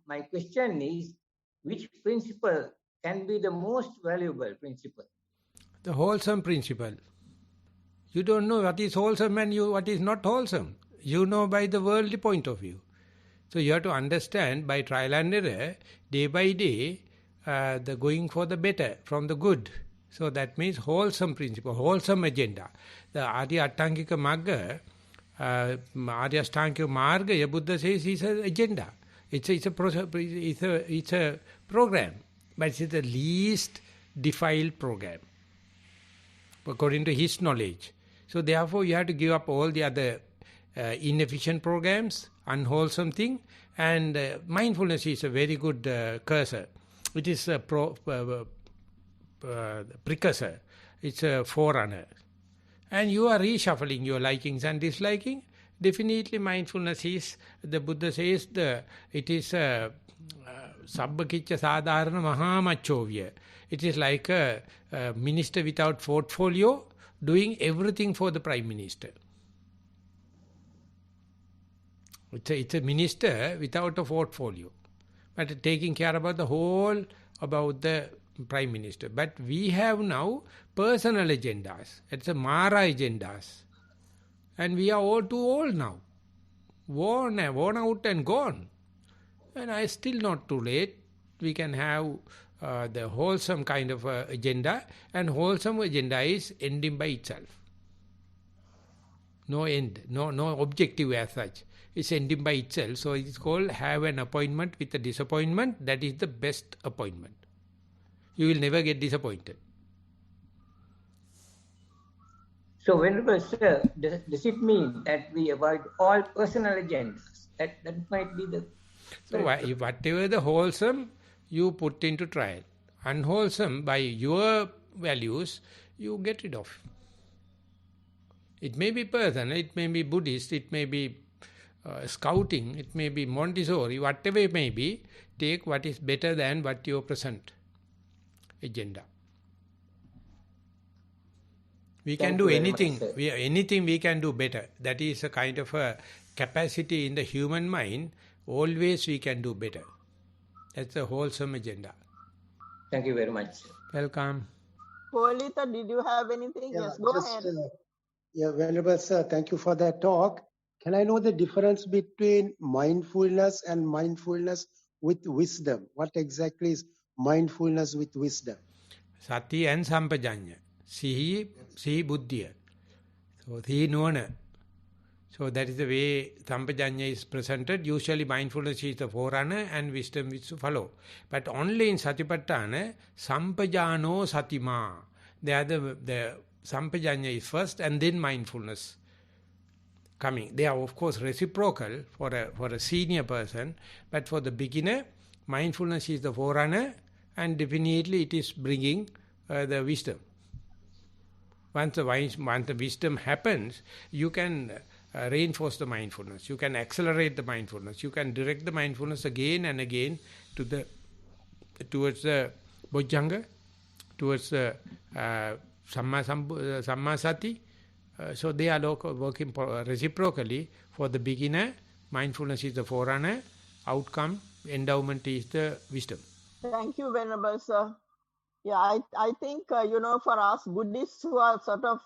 E: my question is, which principle can be the most valuable principle?
B: The wholesome principle. You don't know what is wholesome and what is not wholesome. You know by the worldly point of view. So you have to understand by trial and error, day by day, the going for the better, from the good. So that means wholesome principle, wholesome agenda. The Arya Attangika Magga, Arya Ashtangika Marga, Buddha says is an agenda. It's a program, but it's the least defiled program, according to his knowledge. So therefore you have to give up all the other inefficient programs, unwholesome thing, and mindfulness is a very good cursor. It is a precursor. It's a forerunner. And you are reshuffling your likings and disliking. Definitely mindfulness is, the Buddha says, it is a sabbakicca sadharana mahamachovya. It is like a minister without portfolio doing everything for the Prime Minister. It's a minister without a portfolio, but taking care about the whole, about the Prime Minister. But we have now personal agendas. It's a Mara agendas. And we are all too old now. Worn out and gone. And I still not too late. We can have the wholesome kind of agenda. And wholesome agenda is ending by itself. No end, no objective as such. It's ending by itself. So it's called have an appointment with a disappointment. That is the best appointment. You will never get disappointed.
E: So, Venerable Sir, does it mean that we avoid all personal agendas? That might be the...
B: So whatever the wholesome, you put into trial. Unwholesome, by your values, you get rid of. It may be personal, it may be Buddhist, it may be scouting, it may be Montessori, whatever it may be, take what is better than what your present agenda. We can do anything, anything we can do better. That is a kind of a capacity in the human mind. Always we can do better. That's a wholesome agenda.
E: Thank you very much.
B: Welcome.
A: Polita, did you have anything?
F: Yeah,
A: Yes, go ahead.
F: Venerable Sir, thank you for that talk. Can I know the difference between mindfulness and mindfulness with wisdom? What exactly is mindfulness with wisdom?
B: Sati and Sampajanya. Sihi buddhiya. So sihi nuwana. So that is the way Sampajanya is presented. Usually mindfulness is the forerunner and wisdom is to follow. But only in Satipatthana, Sampajano Satima. The Sampajanya is first and then mindfulness coming. They are of course reciprocal for a senior person, but for the beginner, mindfulness is the forerunner and definitely it is bringing the wisdom. Once the wisdom happens, you can reinforce the mindfulness, you can accelerate the mindfulness, you can direct the mindfulness again and again towards the Bojjhanga, towards the Samma Sati. So they are working reciprocally. For the beginner, mindfulness is the forerunner, outcome, endowment is the wisdom.
A: Thank you, Venerable Sir. Yeah, I think, for us Buddhists who are sort of,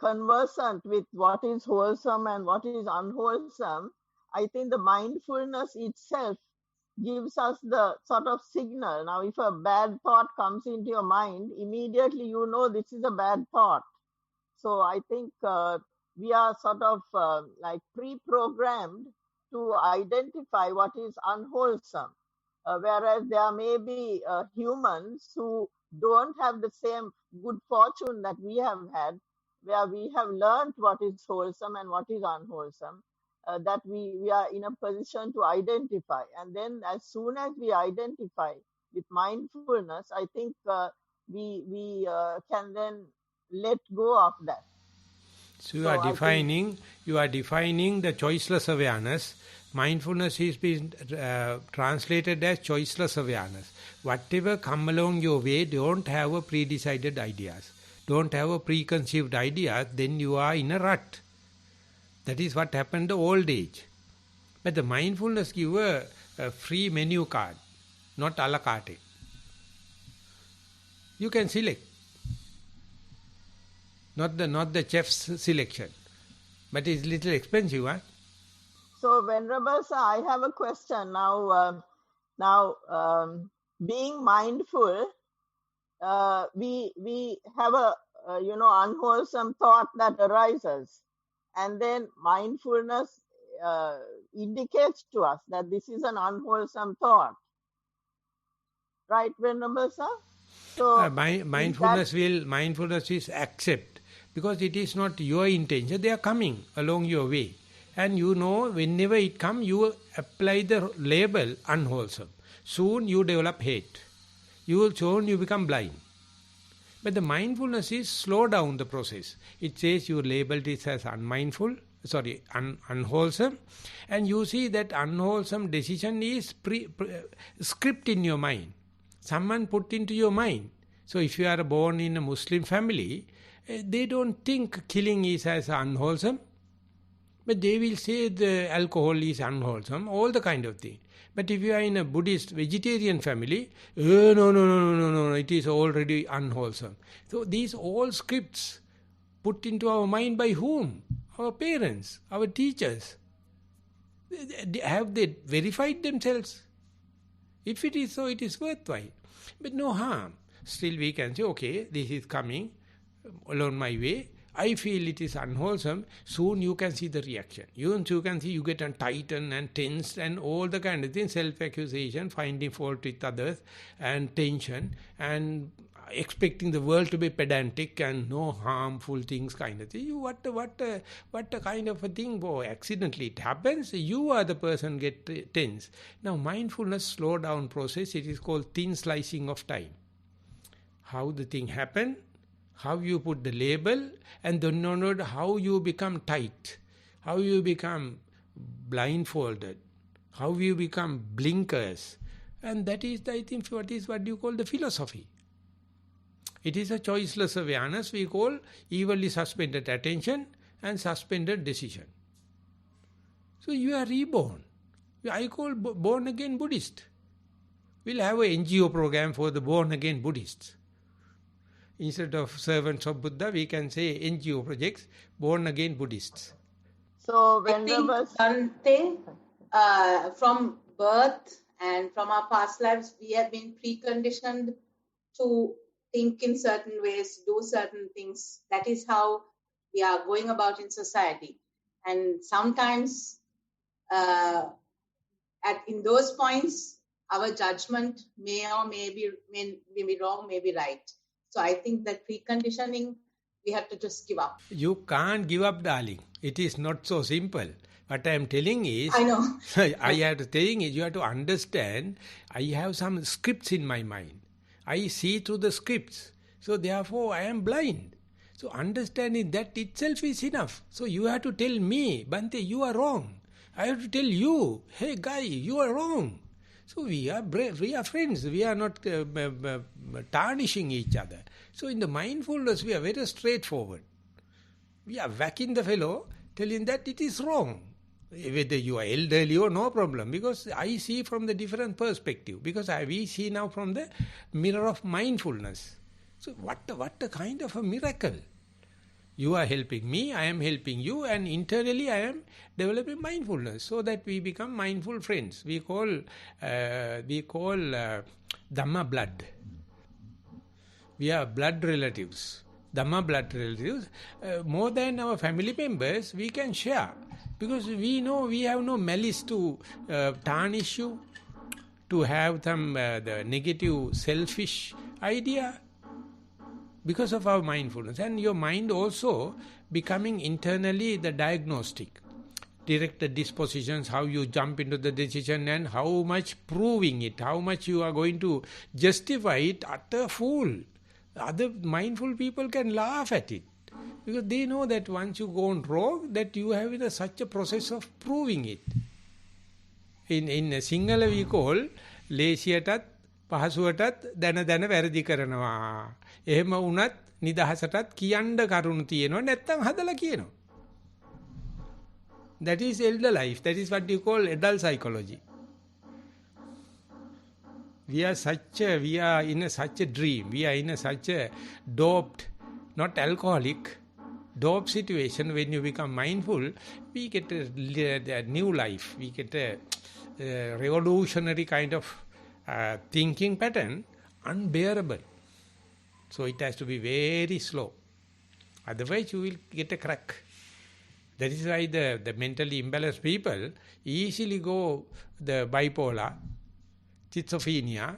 A: conversant with what is wholesome and what is unwholesome, I think the mindfulness itself gives us the sort of signal. Now, if a bad thought comes into your mind, immediately you know this is a bad thought. So I think we are sort of like pre-programmed to identify what is unwholesome. Whereas there may be humans who don't have the same good fortune that we have had, where we have learned what is wholesome and what is unwholesome, that we are in a position to identify. And then as soon as we identify with mindfulness, I think we can then let go of that.
B: So you are defining the choiceless awareness. Mindfulness is being translated as choiceless awareness. Whatever come along your way, don't have a pre-decided ideas. Don't have a preconceived ideas, then you are in a rut. That is what happened in the old age. But the mindfulness give a free menu card, not a la carte. You can select. Not the chef's selection. But it's little expensive, huh?
A: So, Venerable Sir, I have a question now. Being mindful, we have a unwholesome thought that arises, and then mindfulness indicates to us that this is an unwholesome thought, right, Venerable Sir? So
B: mindfulness is accept, because it is not your intention. They are coming along your way. And you know, whenever it comes, you apply the label unwholesome. Soon you develop hate. Soon you become blind. But the mindfulness is slow down the process. It says you labeled it as unwholesome. And you see that unwholesome decision is script in your mind. Someone put into your mind. So if you are born in a Muslim family, they don't think killing is as unwholesome. But they will say the alcohol is unwholesome, all the kind of thing. But if you are in a Buddhist vegetarian family, no, it is already unwholesome. So these all scripts put into our mind by whom? Our parents, our teachers. Have they verified themselves? If it is so, it is worthwhile. But no harm. Still we can say, okay, this is coming along my way. I feel it is unwholesome, soon you can see the reaction. You can see you get tightened and tensed and all the kind of things, self-accusation, finding fault with others and tension and expecting the world to be pedantic and no harmful things kind of thing. What a kind of a thing, boy, accidentally it happens, you are the person get tense. Now mindfulness slow down process, it is called thin slicing of time. How the thing happened, how you put the label, and then know how you become tight, how you become blindfolded, how you become blinkers. And that is, I think, what you call the philosophy. It is a choiceless awareness we call evenly suspended attention and suspended decision. So you are reborn. I call born again Buddhist. We'll have an NGO program for the born again Buddhists. Instead of servants of Buddha, we can say NGO projects, born again Buddhists.
A: So
C: I think
A: Venerable
C: one thing, from birth and from our past lives, we have been preconditioned to think in certain ways, do certain things. That is how we are going about in society. And sometimes in those points, our judgment may be wrong, may be right. So I think that preconditioning, we have to just give up.
B: You can't give up, darling. It is not so simple. What I am telling is,
C: I know.
B: I have to telling is, you have to understand, I have some scripts in my mind. I see through the scripts. So therefore I am blind. So understanding that itself is enough. So you have to tell me, Bhante, you are wrong. I have to tell you, hey guy, you are wrong. So we are friends. We are not tarnishing each other. So in the mindfulness, we are very straightforward. We are whacking the fellow, telling that it is wrong. Whether you are elderly or no problem, because I see from the different perspective. Because we see now from the mirror of mindfulness. So what a kind of a miracle. You are helping me, I am helping you, and internally I am developing mindfulness so that we become mindful friends. We call Dhamma blood. We are blood relatives. Dhamma blood relatives. More than our family members, we can share. Because we know we have no malice to tarnish you, to have some the negative selfish idea. Because of our mindfulness. And your mind also becoming internally the diagnostic. Directed dispositions, how you jump into the decision and how much proving it, how much you are going to justify it, utter fool. Other mindful people can laugh at it. Because they know that once you go on wrong, that you have such a process of proving it. In Sinhala we call, ලේසියටත් පහසුවටත් දැන වැරදි කරනවා. එහෙම වුණත් නිදහසටත් කියන්න කරුණු තියෙනවා නැත්තම් හදලා කියනවා. That is elder life. That is what you call adult psychology. We are in such a dream. We are in such a doped, not alcoholic, doped situation. When you become mindful, we get a new life. We get a revolutionary kind of thinking pattern, unbearable. So it has to be very slow. Otherwise you will get a crack. That is why the mentally imbalanced people easily go the bipolar, schizophrenia,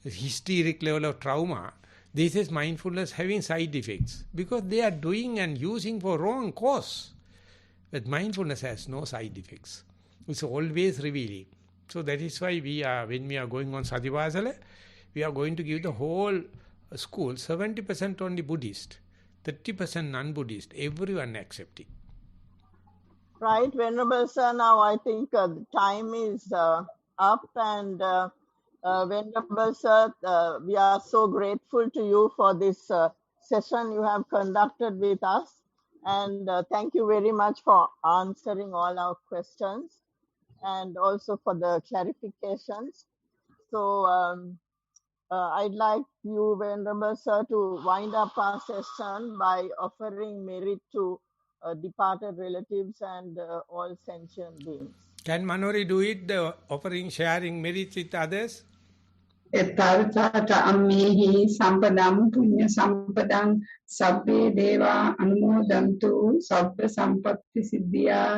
B: hysteric level of trauma. This is mindfulness having side effects because they are doing and using for wrong cause. But mindfulness has no side effects. It's always revealing. So that is why when we are going on Sadhivasala, we are going to give the whole school 70% only Buddhist, 30% non-Buddhist, everyone accepting.
A: Right, Venerable Sir, now I think the time is up, and Venerable Sir, we are so grateful to you for this session you have conducted with us, and thank you very much for answering all our questions and also for the clarifications. So I'd like you, Venerable Sir, to wind up our session by offering merit to departed relatives and all sentient beings.
B: Can Manori do it, offering, sharing merits with others?
D: එත්තාවතාට අම්මේහි සම්පදම් පුඤ්ඤ සම්පදං සබ්බේ දේවා අනුමෝදන්තු සබ්බ සම්පත්ති සිද්ධියා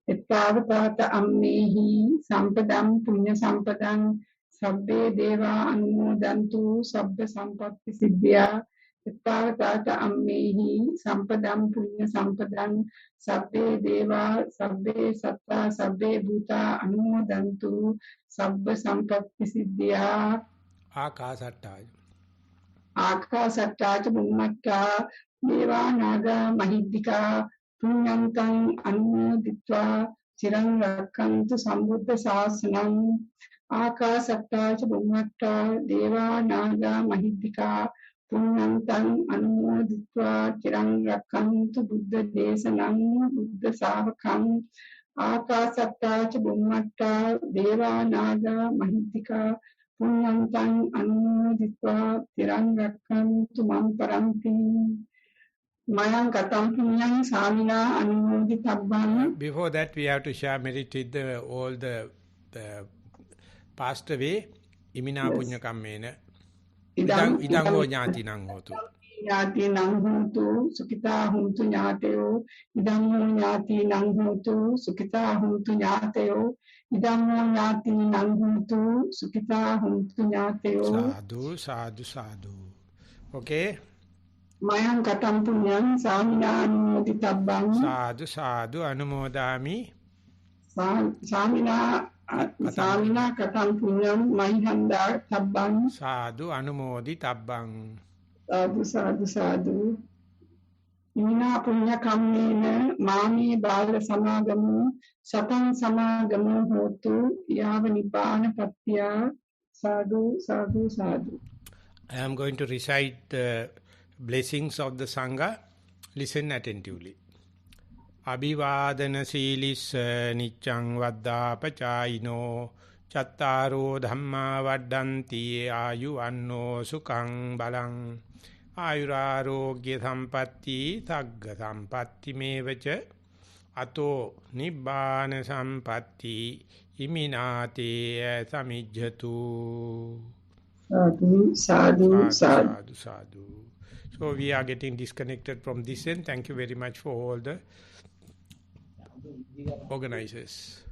D: එත්තාවතාට අම්මේහි සම්පදම් පුඤ්ඤ සම්පදං සබ්බේ දේවා අනුමෝදන්තු සබ්බ සම්පත්ති සිද්ධියා එත්තාවතාට අම්මේහි සම්පදම් පුඤ්ඤ සම්පදං සබ්බේ දේවා සබ්බේ සත්තා සබ්බේ භූතා අනුමෝදන්තු සබ්බ සම්පත්ති සිද්ධියා
B: ආකාසට්ටාය
D: ආකාසට්ටාච බුම්මට්ටා දේවා නාග මහිද්దికා පුඤ්ඤන්තං අනුමෝදිत्वा චිරං රක්ඛන්තු සම්බුද්ධ ශාසනං ආකාසට්ටාච බුම්මට්ටා දේවා නාග මහිද්దికා පුඤ්ඤන්තං අනුමෝදිत्वा චිරං රක්ඛන්තු බුද්ධ දේශනං බුද්ධ ශාවකං ආකාසට්ටාච බුම්මට්ටා දේවා නාග මහිද්దికා පුඤ්ඤන්තං අනුමෝදිत्वा තිරං රක්ඛන්තු මං පරන්ති මයං කතං පුඤ්ඤං සාමිනා අනුමෝදිතබ්බං.
B: Before that we have to share merit with all the passed away. Imina punya kammena idang ho jnatinang hotu
D: ඥාතිනං හෝතු සුඛිතා හුන්තු ඥාතයෝ ඉදං හෝ ඥාතිනං හෝතු සුඛිතා හුන්තු ඥාතයෝ ඉදං හෝ ඥාතිනං හෝතු සුඛිතා හුන්තු ඥාතයෝ.
B: Sadhu sadhu sadhu. Okay.
D: මයං කතං පුඤ්ඤං සාමිනා අනුමෝදිතබ්බං.
B: Sadhu sadhu anumodami.
D: සාමිනා කතං පුඤ්ඤං මහිහන්දා තබ්බං.
B: Sadhu anumoditabbang.
D: Sadhu sadhu sadhu. ඉමිනා පුඤ්ඤ කම්මේන මාමේ බාල සමාගමු සතං සමාගමු හෝතු යාව නිපාන පත්‍යා. Sadhu sadhu sadhu.
B: I am going to recite the blessings of the Sangha. Listen attentively. Abhivadana silissa niccang vaddapachayino chattaro dhamma vaddanti ayu anno sukang balang ayurarogya sampatti thagga sampatti mevacha ato nibbana sampatti iminate samijjatu.
D: Sadhu sadhu
B: Sadhu sadhu. So we are getting disconnected from this end. Thank you very much for all the organizers.